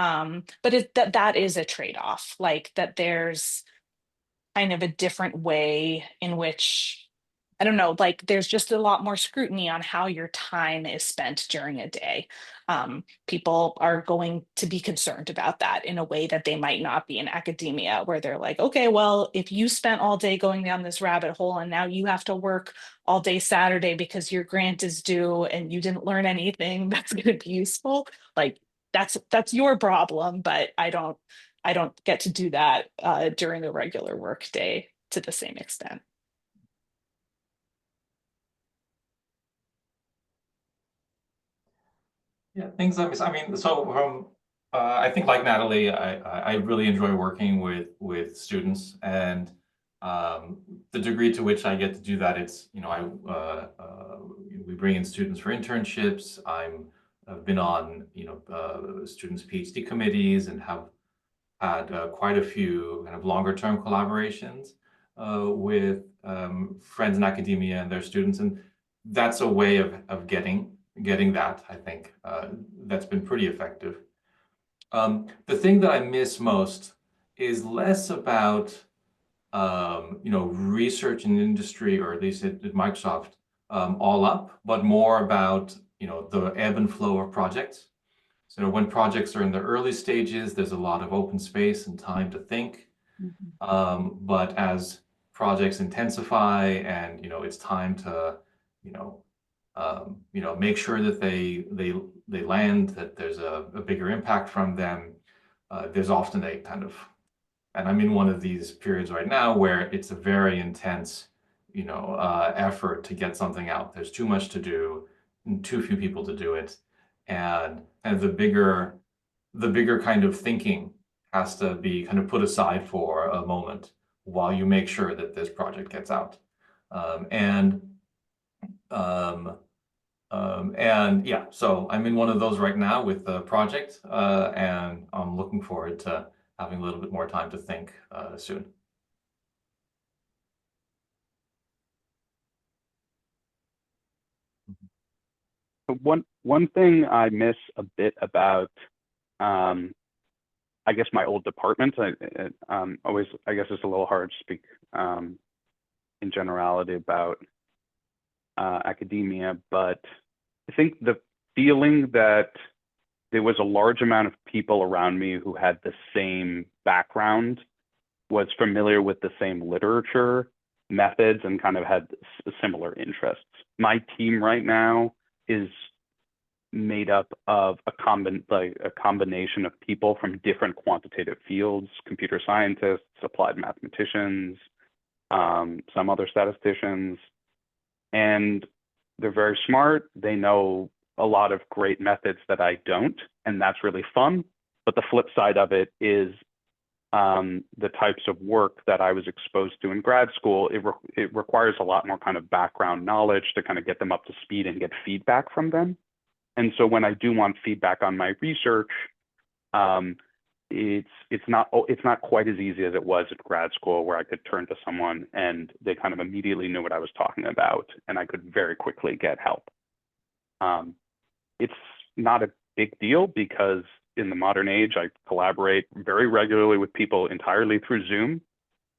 But that is a trade-off, like that kind of a different way in which, I don't know, like there's just a lot more scrutiny on how your time is spent during a day. People are going to be concerned about that in a way that they might not be in academia, where they're like, okay, well, if you spent all day going down this rabbit hole and now you have to work all day Saturday because your grant is due and you didn't learn anything that's going to be useful, like that's your problem, but I don't get to do that during a regular work day to the same extent. Yeah, things I miss. I mean, so from I think like Natalie, I really enjoy working with students, and the degree to which I get to do that, it's we bring in students for internships. I've been on students' PhD committees and have had quite a few kind of longer term collaborations with friends in academia and their students, and that's a way of getting that, I think, that's been pretty effective. The thing that I miss most is less about research and industry, or at least at Microsoft, all up, but more about the ebb and flow of projects. So when projects are in the early stages, there's a lot of open space and time to think. But as projects intensify and it's time to make sure that they land, that there's a bigger impact from them. There's often a kind of, and I'm in one of these periods right now where it's a very intense, effort to get something out. There's too much to do and too few people to do it, and the bigger kind of thinking has to be kind of put aside for a moment while you make sure that this project gets out. And yeah, so I'm in one of those right now with the project, and I'm looking forward to having a little bit more time to think soon. One thing I miss a bit about, I guess, my old department, I guess it's a little hard to speak in generality about academia, but I think the feeling that there was a large amount of people around me who had the same background, was familiar with the same literature, methods, and kind of had similar interests. My team right now is made up of a combination of people from different quantitative fields: computer scientists, applied mathematicians, some other statisticians, and they're very smart. They know a lot of great methods that I don't, and that's really fun. But the flip side of it is the types of work that I was exposed to in grad school. It requires a lot more kind of background knowledge to kind of get them up to speed and get feedback from them. And so when I do want feedback on my research, it's not quite as easy as it was at grad school, where I could turn to someone and they kind of immediately knew what I was talking about, and I could very quickly get help. It's not a big deal because in the modern age, I collaborate very regularly with people entirely through Zoom,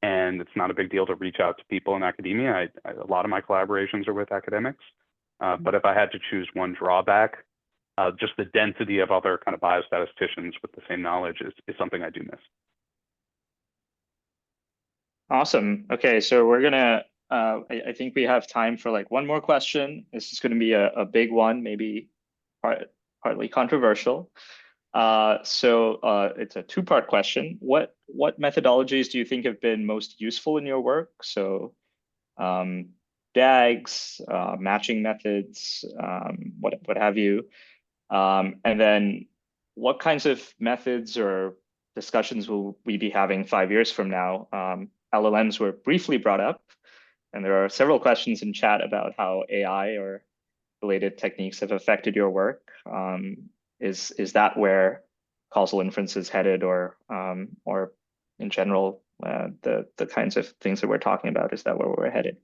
and it's not a big deal to reach out to people in academia. A lot of my collaborations are with academics, but if I had to choose one drawback, just the density of other kind of biostatisticians with the same knowledge is something I do miss. Awesome. Okay, so we're gonna, I think we have time for like one more question. This is gonna be a big one, maybe partly controversial. So it's a two-part question. What methodologies do you think have been most useful in your work? So DAGs, matching methods, what have you? And then what kinds of methods or discussions will we be having 5 years from now? LLMs were briefly brought up, and there are several questions in chat about how AI or related techniques have affected your work. Is that where causal inference is headed, or in general, the kinds of things that we're talking about, is that where we're headed?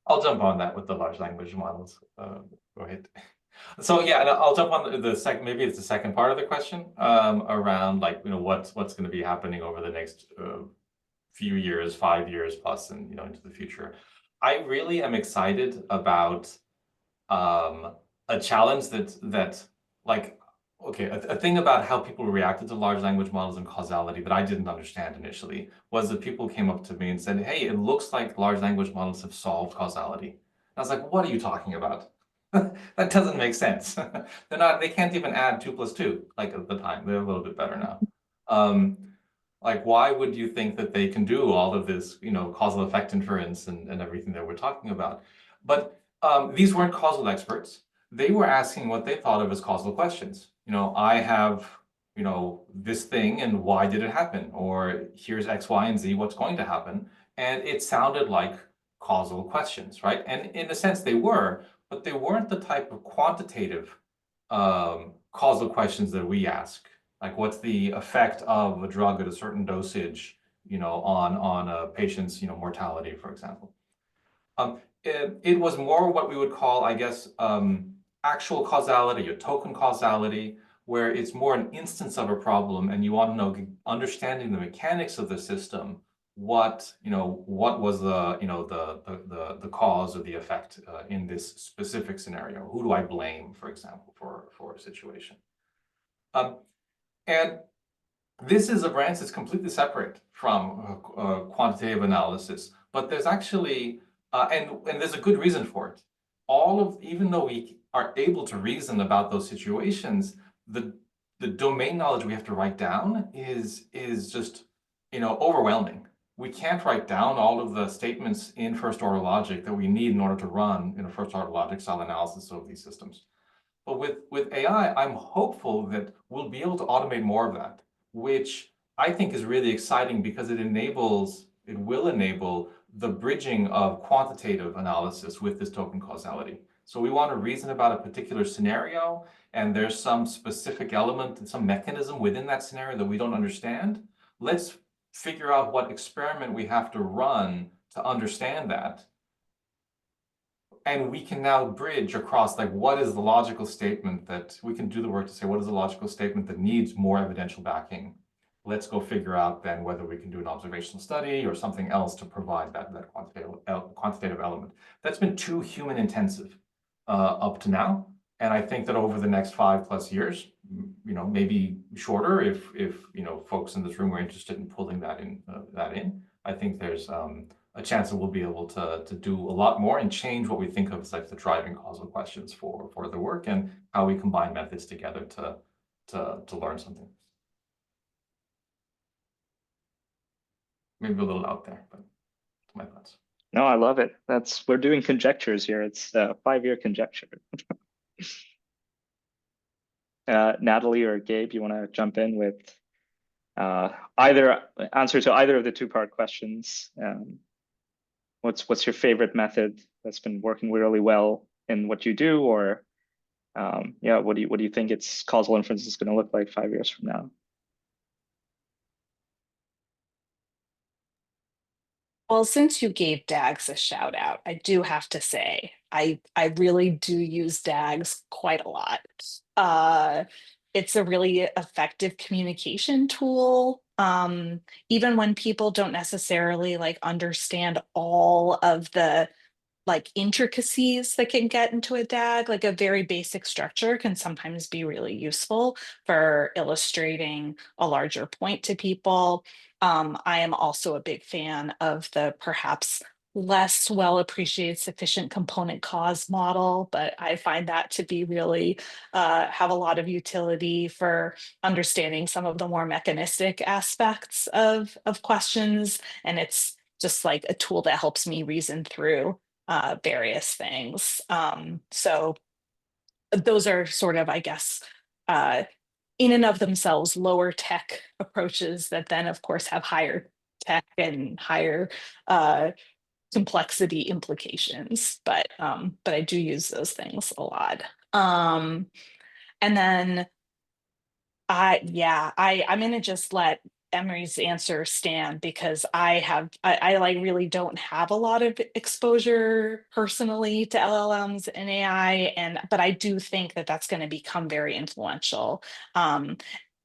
I'll jump on that with the large language models. Go ahead. So yeah, and I'll jump on the second. Maybe it's the second part of the question around like what's going to be happening over the next few years, 5 years plus, and into the future. I really am excited about a challenge that like okay, a thing about how people reacted to large language models and causality that I didn't understand initially was that people came up to me and said, "Hey, it looks like large language models have solved causality." And I was like, "What are you talking about? That doesn't make sense. They can't even add 2 + 2 like at the time. They're a little bit better now. Like, why would you think that they can do all of this, causal effect inference and everything that we're talking about?" But these weren't causal experts. They were asking what they thought of as causal questions. I have, this thing, and why did it happen? Or here's X, Y, and Z, what's going to happen? And it sounded like causal questions, right? And in a sense they were, but they weren't the type of quantitative causal questions that we ask. Like, what's the effect of a drug at a certain dosage, on a patient's, mortality, for example. It was more what we would call, I guess, actual causality or token causality, where it's more an instance of a problem, and you want to know, understanding the mechanics of the system, what was the cause or the effect in this specific scenario. Who do I blame, for example, for a situation? And this is a branch that's completely separate from quantitative analysis, but there's actually, and there's a good reason for it. Even though we are able to reason about those situations, the domain knowledge we have to write down is just, overwhelming. We can't write down all of the statements in first order logic that we need in order to run a first order logic style analysis of these systems. But with AI, I'm hopeful that we'll be able to automate more of that, which I think is really exciting because it will enable the bridging of quantitative analysis with this token causality. So we want to reason about a particular scenario, and there's some specific element and some mechanism within that scenario that we don't understand. Let's figure out what experiment we have to run to understand that. And we can now bridge across, like, what is the logical statement that we can do the work to say, what is the logical statement that needs more evidential backing? Let's go figure out then whether we can do an observational study or something else to provide that quantitative element. That's been too human intensive up to now. And I think that over the next 5+ years, maybe shorter, if folks in this room are interested in pulling that in, I think there's a chance that we'll be able to do a lot more and change what we think of as like the driving causal questions for the work and how we combine methods together to learn something. Maybe a little out there, but that's my thoughts. No, I love it. We're doing conjectures here. It's a 5-year conjecture. Natalie or Gabe, you want to jump in with either answer to either of the 2-part questions? What's your favorite method that's been working really well in what you do, or what do you think its causal inference is going to look like 5 years from now? Well, since you gave DAGs a shout out, I do have to say I really do use DAGs quite a lot. It's a really effective communication tool. Even when people don't necessarily understand all of the intricacies that can get into a DAG, like a very basic structure can sometimes be really useful for illustrating a larger point to people. I am also a big fan of the perhaps less well appreciated sufficient component cause model, but I find that to be really have a lot of utility for understanding some of the more mechanistic aspects of questions. And it's just like a tool that helps me reason through various things. So those are sort of, I guess, in and of themselves, lower tech approaches that then, of course, have higher tech and higher complexity implications. But I do use those things a lot. And then I'm going to just let Emre's answer stand, because I like really don't have a lot of exposure personally to LLMs and AI, but I do think that that's going to become very influential.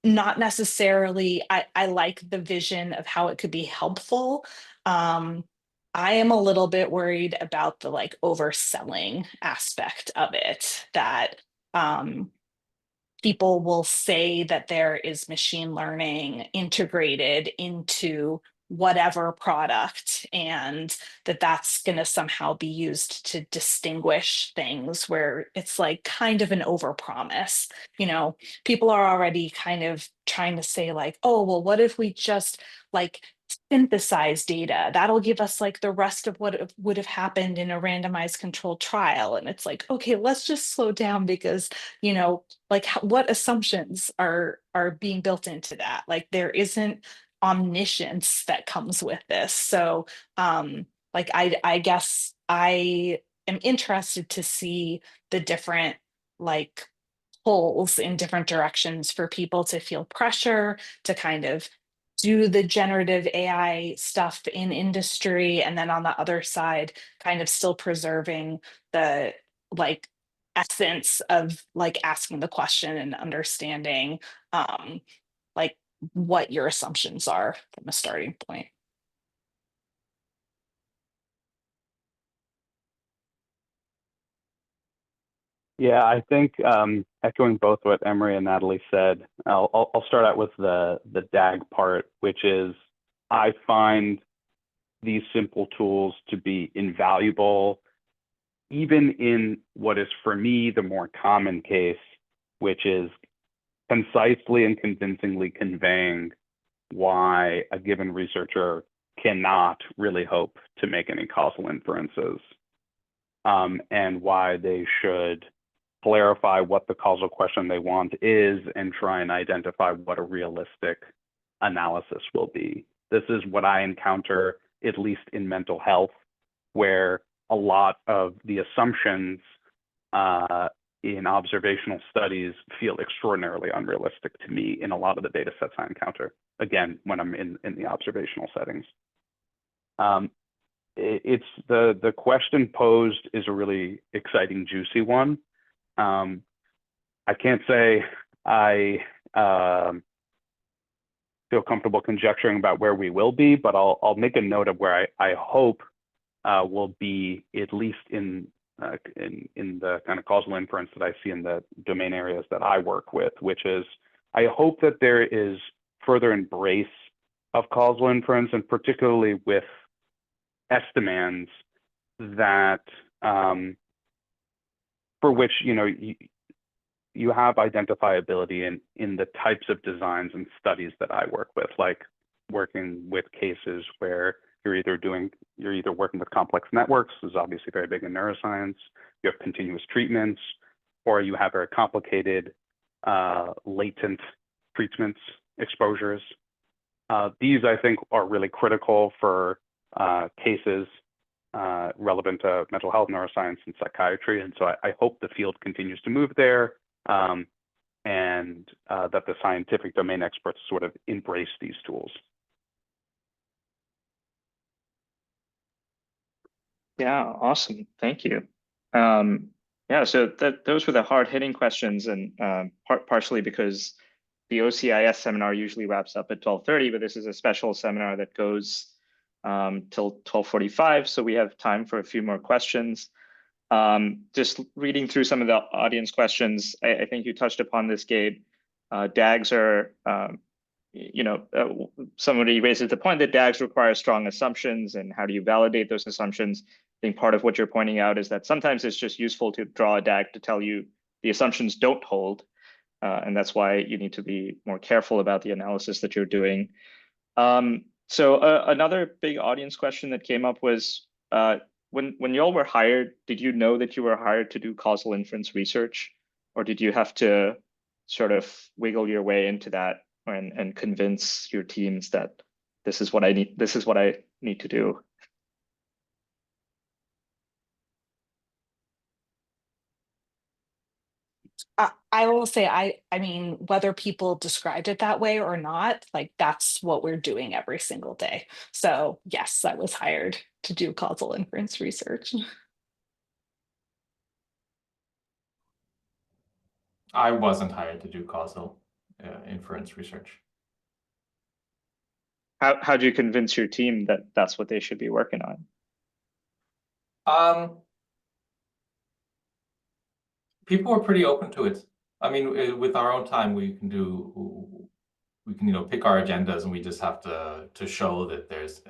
Not necessarily, I like the vision of how it could be helpful. I am a little bit worried about the like overselling aspect of it, that people will say that there is machine learning integrated into whatever product, and that's going to somehow be used to distinguish things, where it's like kind of an overpromise. You know, people are already kind of trying to say like, oh, well, what if we just like synthesize data? That'll give us like the rest of what would have happened in a randomized controlled trial. And it's like, okay, let's just slow down, because, you know, like what assumptions are being built into that? Like there isn't omniscience that comes with this. So like I guess I am interested to see the different like pulls in different directions for people to feel pressure to kind of do the generative AI stuff in industry, and then on the other side kind of still preserving the like essence of like asking the question and understanding like what your assumptions are from a starting point. Yeah, I think echoing both what Emre and Natalie said, I'll start out with the DAG part, which is I find these simple tools to be invaluable, even in what is for me the more common case, which is concisely and convincingly conveying why a given researcher cannot really hope to make any causal inferences, and why they should clarify what the causal question they want is and try and identify what a realistic analysis will be. This is what I encounter, at least in mental health, where a lot of the assumptions in observational studies feel extraordinarily unrealistic to me in a lot of the data sets I encounter, again, when I'm in the observational settings. It's the question posed is a really exciting, juicy one. I can't say I feel comfortable conjecturing about where we will be, but I'll make a note of where I hope will be, at least in the kind of causal inference that I see in the domain areas that I work with, which is I hope that there is further embrace of causal inference, and particularly with estimands that for which, you know, you have identifiability in the types of designs and studies that I work with, like working with cases where you're either working with complex networks, this is obviously very big in neuroscience, you have continuous treatments, or you have very complicated latent treatments, exposures. These, I think, are really critical for cases relevant to mental health, neuroscience, and psychiatry. And so I hope the field continues to move there, and that the scientific domain experts sort of embrace these tools. Yeah, awesome. Thank you. Yeah, so those were the hard-hitting questions, and partially because the OCIS seminar usually wraps up at 12:30, but this is a special seminar that goes till 12:45, so we have time for a few more questions. Just reading through some of the audience questions, I think you touched upon this, Gabe. DAGs are, somebody raises the point that DAGs require strong assumptions, and how do you validate those assumptions? I think part of what you're pointing out is that sometimes it's just useful to draw a DAG to tell you the assumptions don't hold, and that's why you need to be more careful about the analysis that you're doing. So another big audience question that came up was, when y'all were hired, did you know that you were hired to do causal inference research, or did you have to sort of wiggle your way into that and convince your teams that this is what I need to do? I will say, I mean, whether people described it that way or not, like that's what we're doing every single day. So yes, I was hired to do causal inference research. I wasn't hired to do causal inference research. How do you convince your team that that's what they should be working on? People were pretty open to it. I mean, with our own time, we can pick our agendas, and we just have to show that there's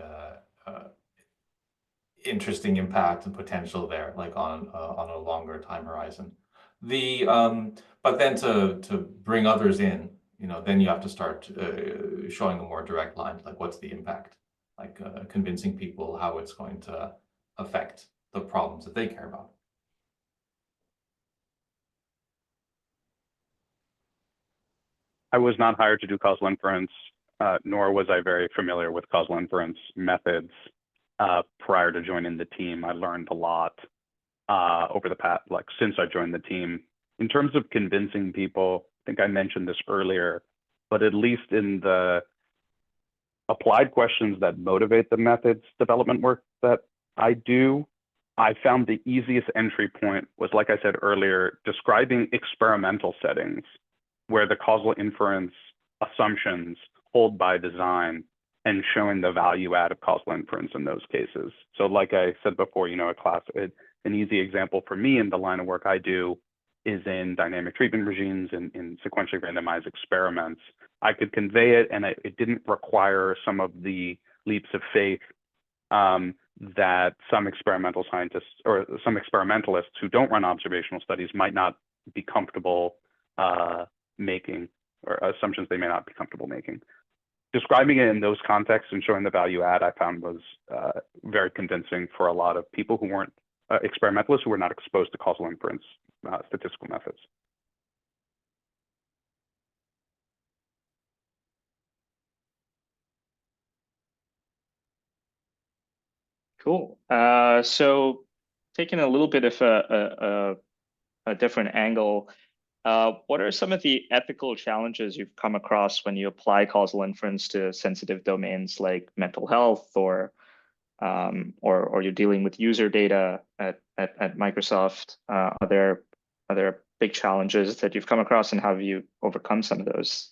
interesting impact and potential there, like on a longer time horizon. But then to bring others in, then you have to start showing a more direct line, like what's the impact, like convincing people how it's going to affect the problems that they care about. I was not hired to do causal inference, nor was I very familiar with causal inference methods prior to joining the team. I learned a lot over the past, like since I joined the team. In terms of convincing people, I think I mentioned this earlier, but at least in the applied questions that motivate the methods development work that I do, I found the easiest entry point was, like I said earlier, describing experimental settings where the causal inference assumptions hold by design and showing the value add of causal inference in those cases. So like I said before, an easy example for me in the line of work I do is in dynamic treatment regimes and in sequentially randomized experiments. I could convey it, and it didn't require some of the leaps of faith that some experimental scientists or some experimentalists who don't run observational studies might not be comfortable making, or assumptions they may not be comfortable making. Describing it in those contexts and showing the value add, I found was very convincing for a lot of people who weren't experimentalists, who were not exposed to causal inference statistical methods. Cool. So taking a little bit of a different angle, what are some of the ethical challenges you've come across when you apply causal inference to sensitive domains like mental health, or you're dealing with user data at Microsoft? Are there big challenges that you've come across, and how have you overcome some of those?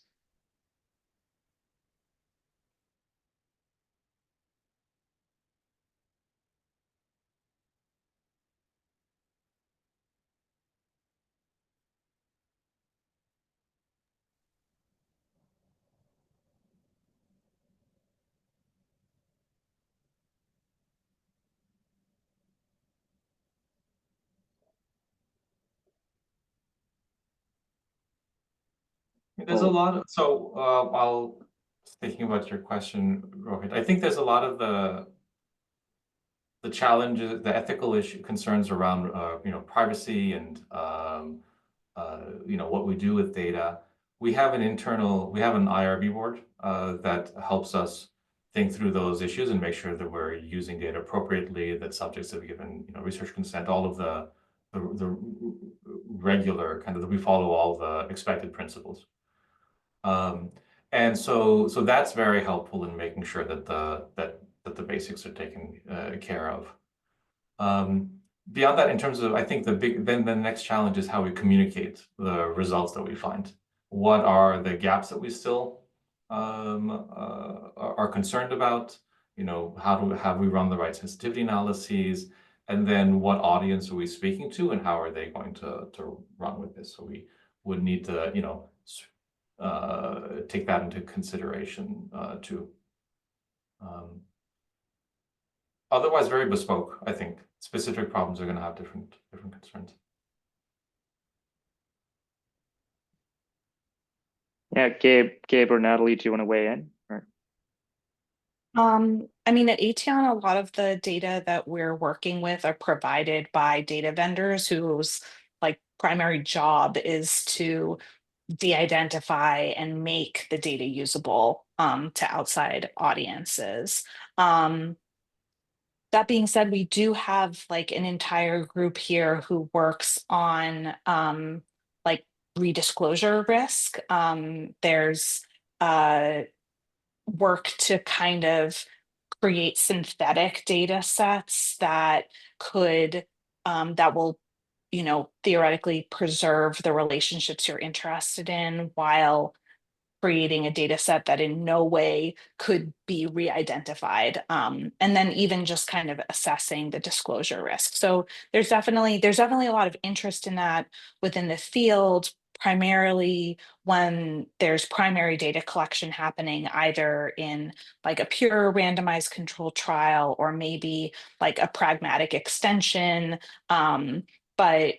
There's a lot of, so I'll thinking about your question, Rohit. I think there's a lot of the challenges, the ethical issue concerns around privacy and what we do with data. We have an IRB board that helps us think through those issues and make sure that we're using data appropriately, that subjects have given research consent, all of the regular kind of, that we follow all the expected principles. And so that's very helpful in making sure that the basics are taken care of. Beyond that, in terms of, I think then the next challenge is how we communicate the results that we find. What are the gaps that we still are concerned about? Have we run the right sensitivity analyses? And then what audience are we speaking to, and how are they going to run with this? So we would need to, take that into consideration too. Otherwise, very bespoke, I think. Specific problems are going to have different concerns. Yeah, Gabe or Natalie, do you want to weigh in? Or? I mean, at Aetion, a lot of the data that we're working with are provided by data vendors whose primary job is to de-identify and make the data usable to outside audiences. That being said, we do have an entire group here who works on redisclosure risk. There's work to kind of create synthetic data sets that could that will, you know, theoretically preserve the relationships you're interested in while creating a data set that in no way could be re-identified. And then even just kind of assessing the disclosure risk. So there's definitely a lot of interest in that within the field, primarily when there's primary data collection happening either in like a pure randomized control trial or maybe like a pragmatic extension. But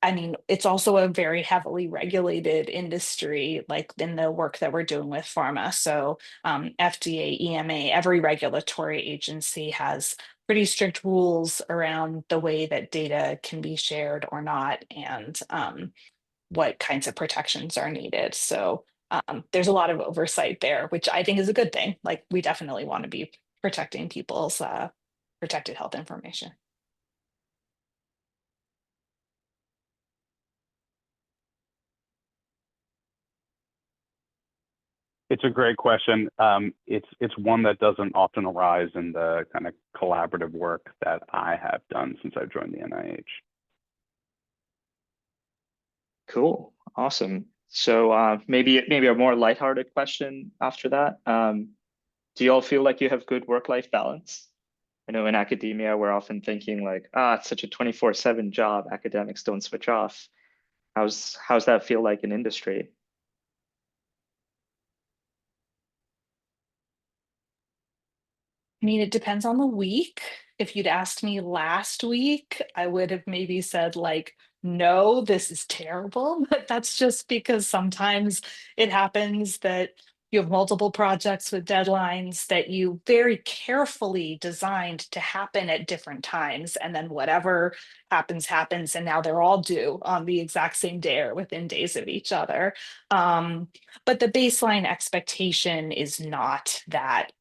I mean, it's also a very heavily regulated industry, like in the work that we're doing with pharma. So FDA, EMA, every regulatory agency has pretty strict rules around the way that data can be shared or not, and what kinds of protections are needed. So there's a lot of oversight there, which I think is a good thing. Like, we definitely want to be protecting people's protected health information. It's a great question. It's one that doesn't often arise in the kind of collaborative work that I have done since I've joined the NIH. Cool, awesome. So maybe a more lighthearted question after that. Do you all feel like you have good work-life balance? I know in academia, we're often thinking like, it's such a 24/7 job. Academics don't switch off. How's that feel like in industry? I mean, it depends on the week. If you'd asked me last week, I would have maybe said like, no, this is terrible. But that's just because sometimes it happens that you have multiple projects with deadlines that you very carefully designed to happen at different times. And then whatever happens, happens. And now they're all due on the exact same day or within days of each other. But the baseline expectation is not that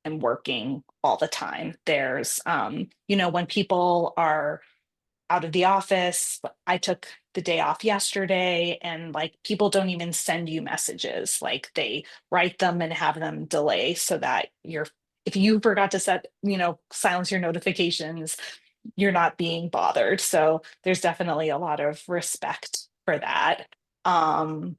I'm working all the time. There's, you know, when people are out of the office, I took the day off yesterday, and like people don't even send you messages. Like they write them and have them delay so that if you forgot to set, you know, silence your notifications, you're not being bothered. So there's definitely a lot of respect for that. And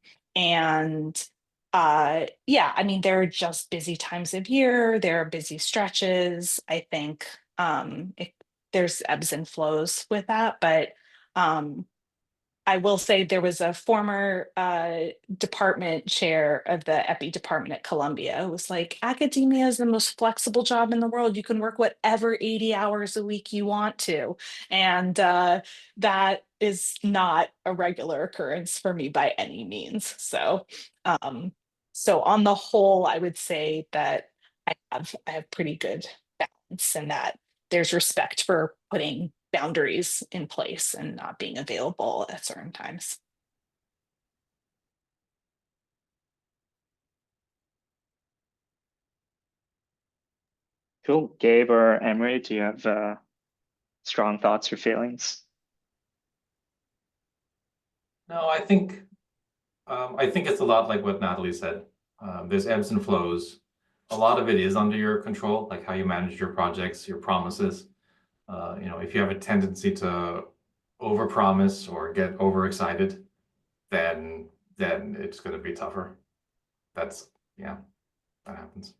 yeah, I mean, there are just busy times of year, there are busy stretches. I think there's ebbs and flows with that, but I will say there was a former department chair of the epi department at Columbia who was like, academia is the most flexible job in the world. You can work whatever 80 hours a week you want to. And that is not a regular occurrence for me by any means. So on the whole, I would say that I have pretty good balance, and that there's respect for putting boundaries in place and not being available at certain times. Cool. Gabe or Emre, do you have strong thoughts or feelings? No, I think it's a lot like what Natalie said. There's ebbs and flows. A lot of it is under your control, like how you manage your projects, your promises. You know, if you have a tendency to overpromise or get overexcited, then it's going to be tougher. Yeah, that happens.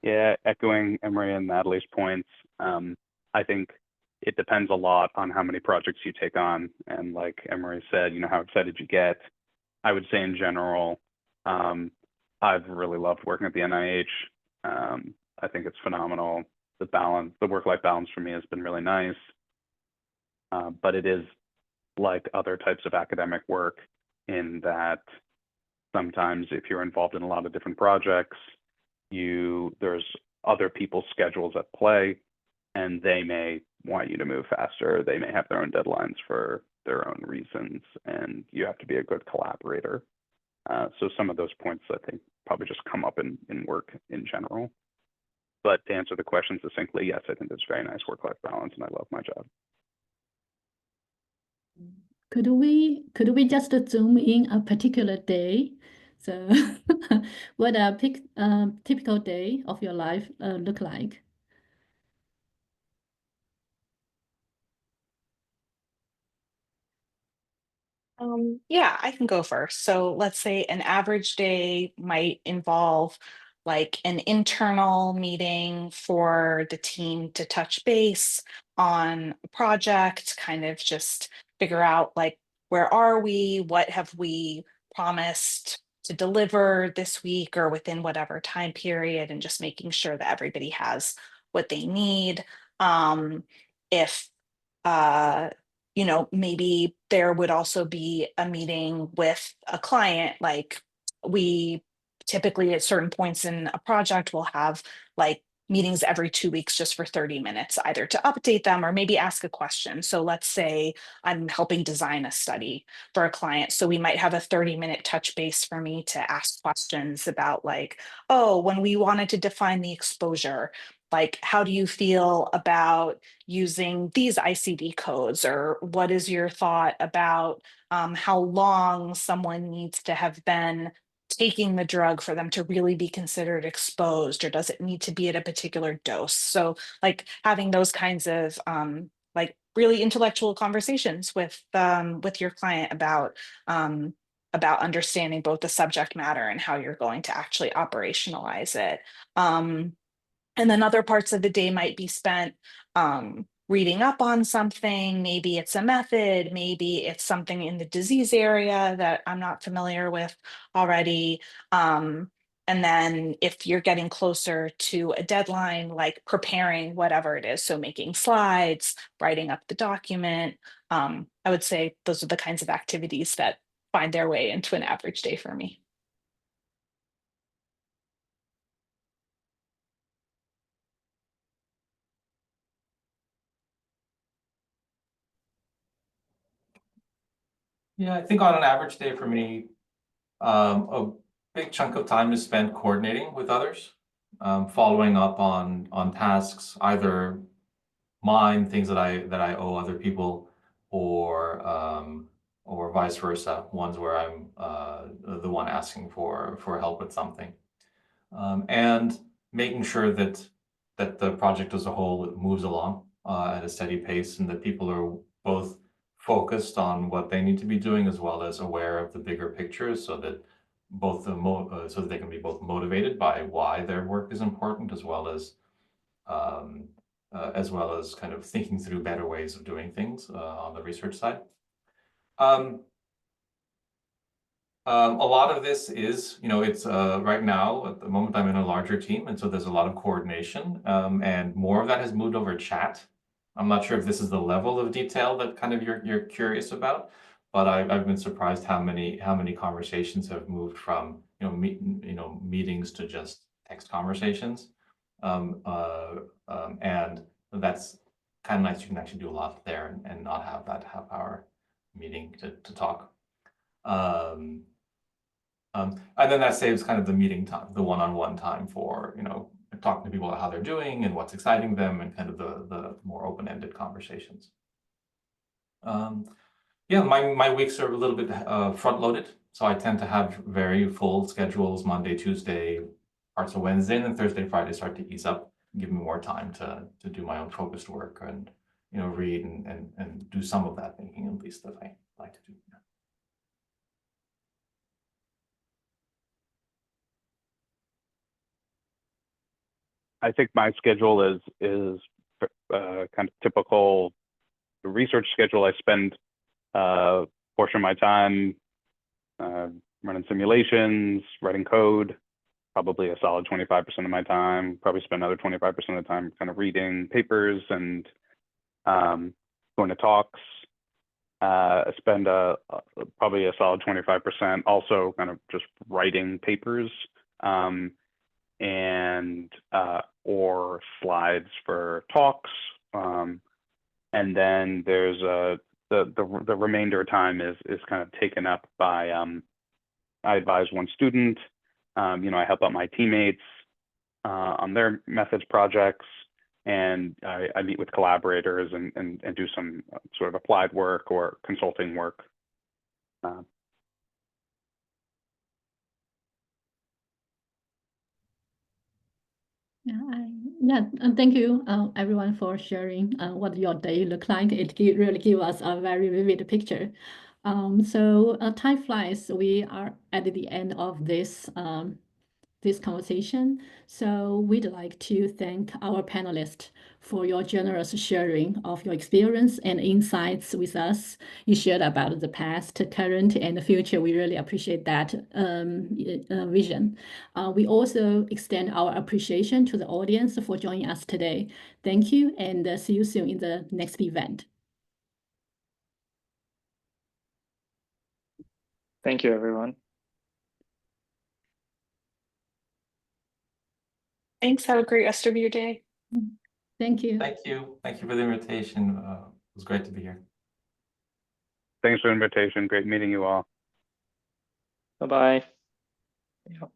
Yeah, echoing Emre and Natalie's points, I think it depends a lot on how many projects you take on. And like Emre said, you know, how excited you get. I would say in general, I've really loved working at the NIH. I think it's phenomenal. The work-life balance for me has been really nice. But it is like other types of academic work in that sometimes if you're involved in a lot of different projects, there's other people's schedules at play, and they may want you to move faster. They may have their own deadlines for their own reasons, and you have to be a good collaborator. So some of those points I think probably just come up in work in general. But to answer the question succinctly, yes, I think it's very nice work-life balance, and I love my job. Could we just zoom in a particular day? So what a typical day of your life look like? Yeah, I can go first. So let's say an average day might involve like an internal meeting for the team to touch base on a project, kind of just figure out like, where are we? What have we promised to deliver this week or within whatever time period, and just making sure that everybody has what they need. If you know, maybe there would also be a meeting with a client. Like, we typically at certain points in a project will have like meetings every 2 weeks just for 30 minutes, either to update them or maybe ask a question. So let's say I'm helping design a study for a client. So we might have a 30-minute touch base for me to ask questions about like, oh, when we wanted to define the exposure, like, how do you feel about using these ICD codes? Or what is your thought about how long someone needs to have been taking the drug for them to really be considered exposed? Or does it need to be at a particular dose? So like having those kinds of like really intellectual conversations with your client about understanding both the subject matter and how you're going to actually operationalize it. And then other parts of the day might be spent reading up on something. Maybe it's a method, maybe it's something in the disease area that I'm not familiar with already. And then if you're getting closer to a deadline, like preparing whatever it is, so making slides, writing up the document, I would say those are the kinds of activities that find their way into an average day for me. Yeah, I think on an average day for me, a big chunk of time is spent coordinating with others, following up on tasks, either mine, things that I owe other people, or vice versa, ones where I'm the one asking for help with something, and making sure that the project as a whole moves along at a steady pace, and that people are both focused on what they need to be doing as well as aware of the bigger picture, so that both so that they can be both motivated by why their work is important, as well as kind of thinking through better ways of doing things on the research side. A lot of this is, you know, it's right now at the moment I'm in a larger team, and so there's a lot of coordination, and more of that has moved over chat. I'm not sure if this is the level of detail that kind of you're curious about, but I've been surprised how many conversations have moved from meetings to just text conversations, and that's kind of nice. You can actually do a lot there and not have that half-hour meeting to talk. And then that saves kind of the meeting time, the one-on-one time for, talking to people about how they're doing and what's exciting them, and kind of the more open-ended conversations. Yeah, my weeks are a little bit front-loaded, so I tend to have very full schedules. Monday, Tuesday, parts of Wednesday, and then Thursday, Friday start to ease up, give me more time to do my own focused work and read and do some of that thinking, at least, that I like to do. I think my schedule is kind of typical research schedule. I spend a portion of my time running simulations, writing code, probably a solid 25% of my time. Probably spend another 25% of the time kind of reading papers and going to talks. I spend probably a solid 25% also kind of just writing papers. And or slides for talks, and then there's the remainder of time is kind of taken up by I advise one student, I help out my teammates, on their methods projects, and I meet with collaborators and do some sort of applied work or consulting work. And thank you everyone for sharing what your day look like. It really give us a very vivid picture. So time flies. We are at the end of this this conversation. So we'd like to thank our panelists for your generous sharing of your experience and insights with us. You shared about the past, current, and the future. We really appreciate that vision. We also extend our appreciation to the audience for joining us today. Thank you, and see you soon in the next event. Thank you, everyone. Thanks. Have a great rest of your day. Thank you. Thank you. Thank you for the invitation. It was great to be here. Thanks for the invitation. Great meeting you all. Bye-bye. Yeah.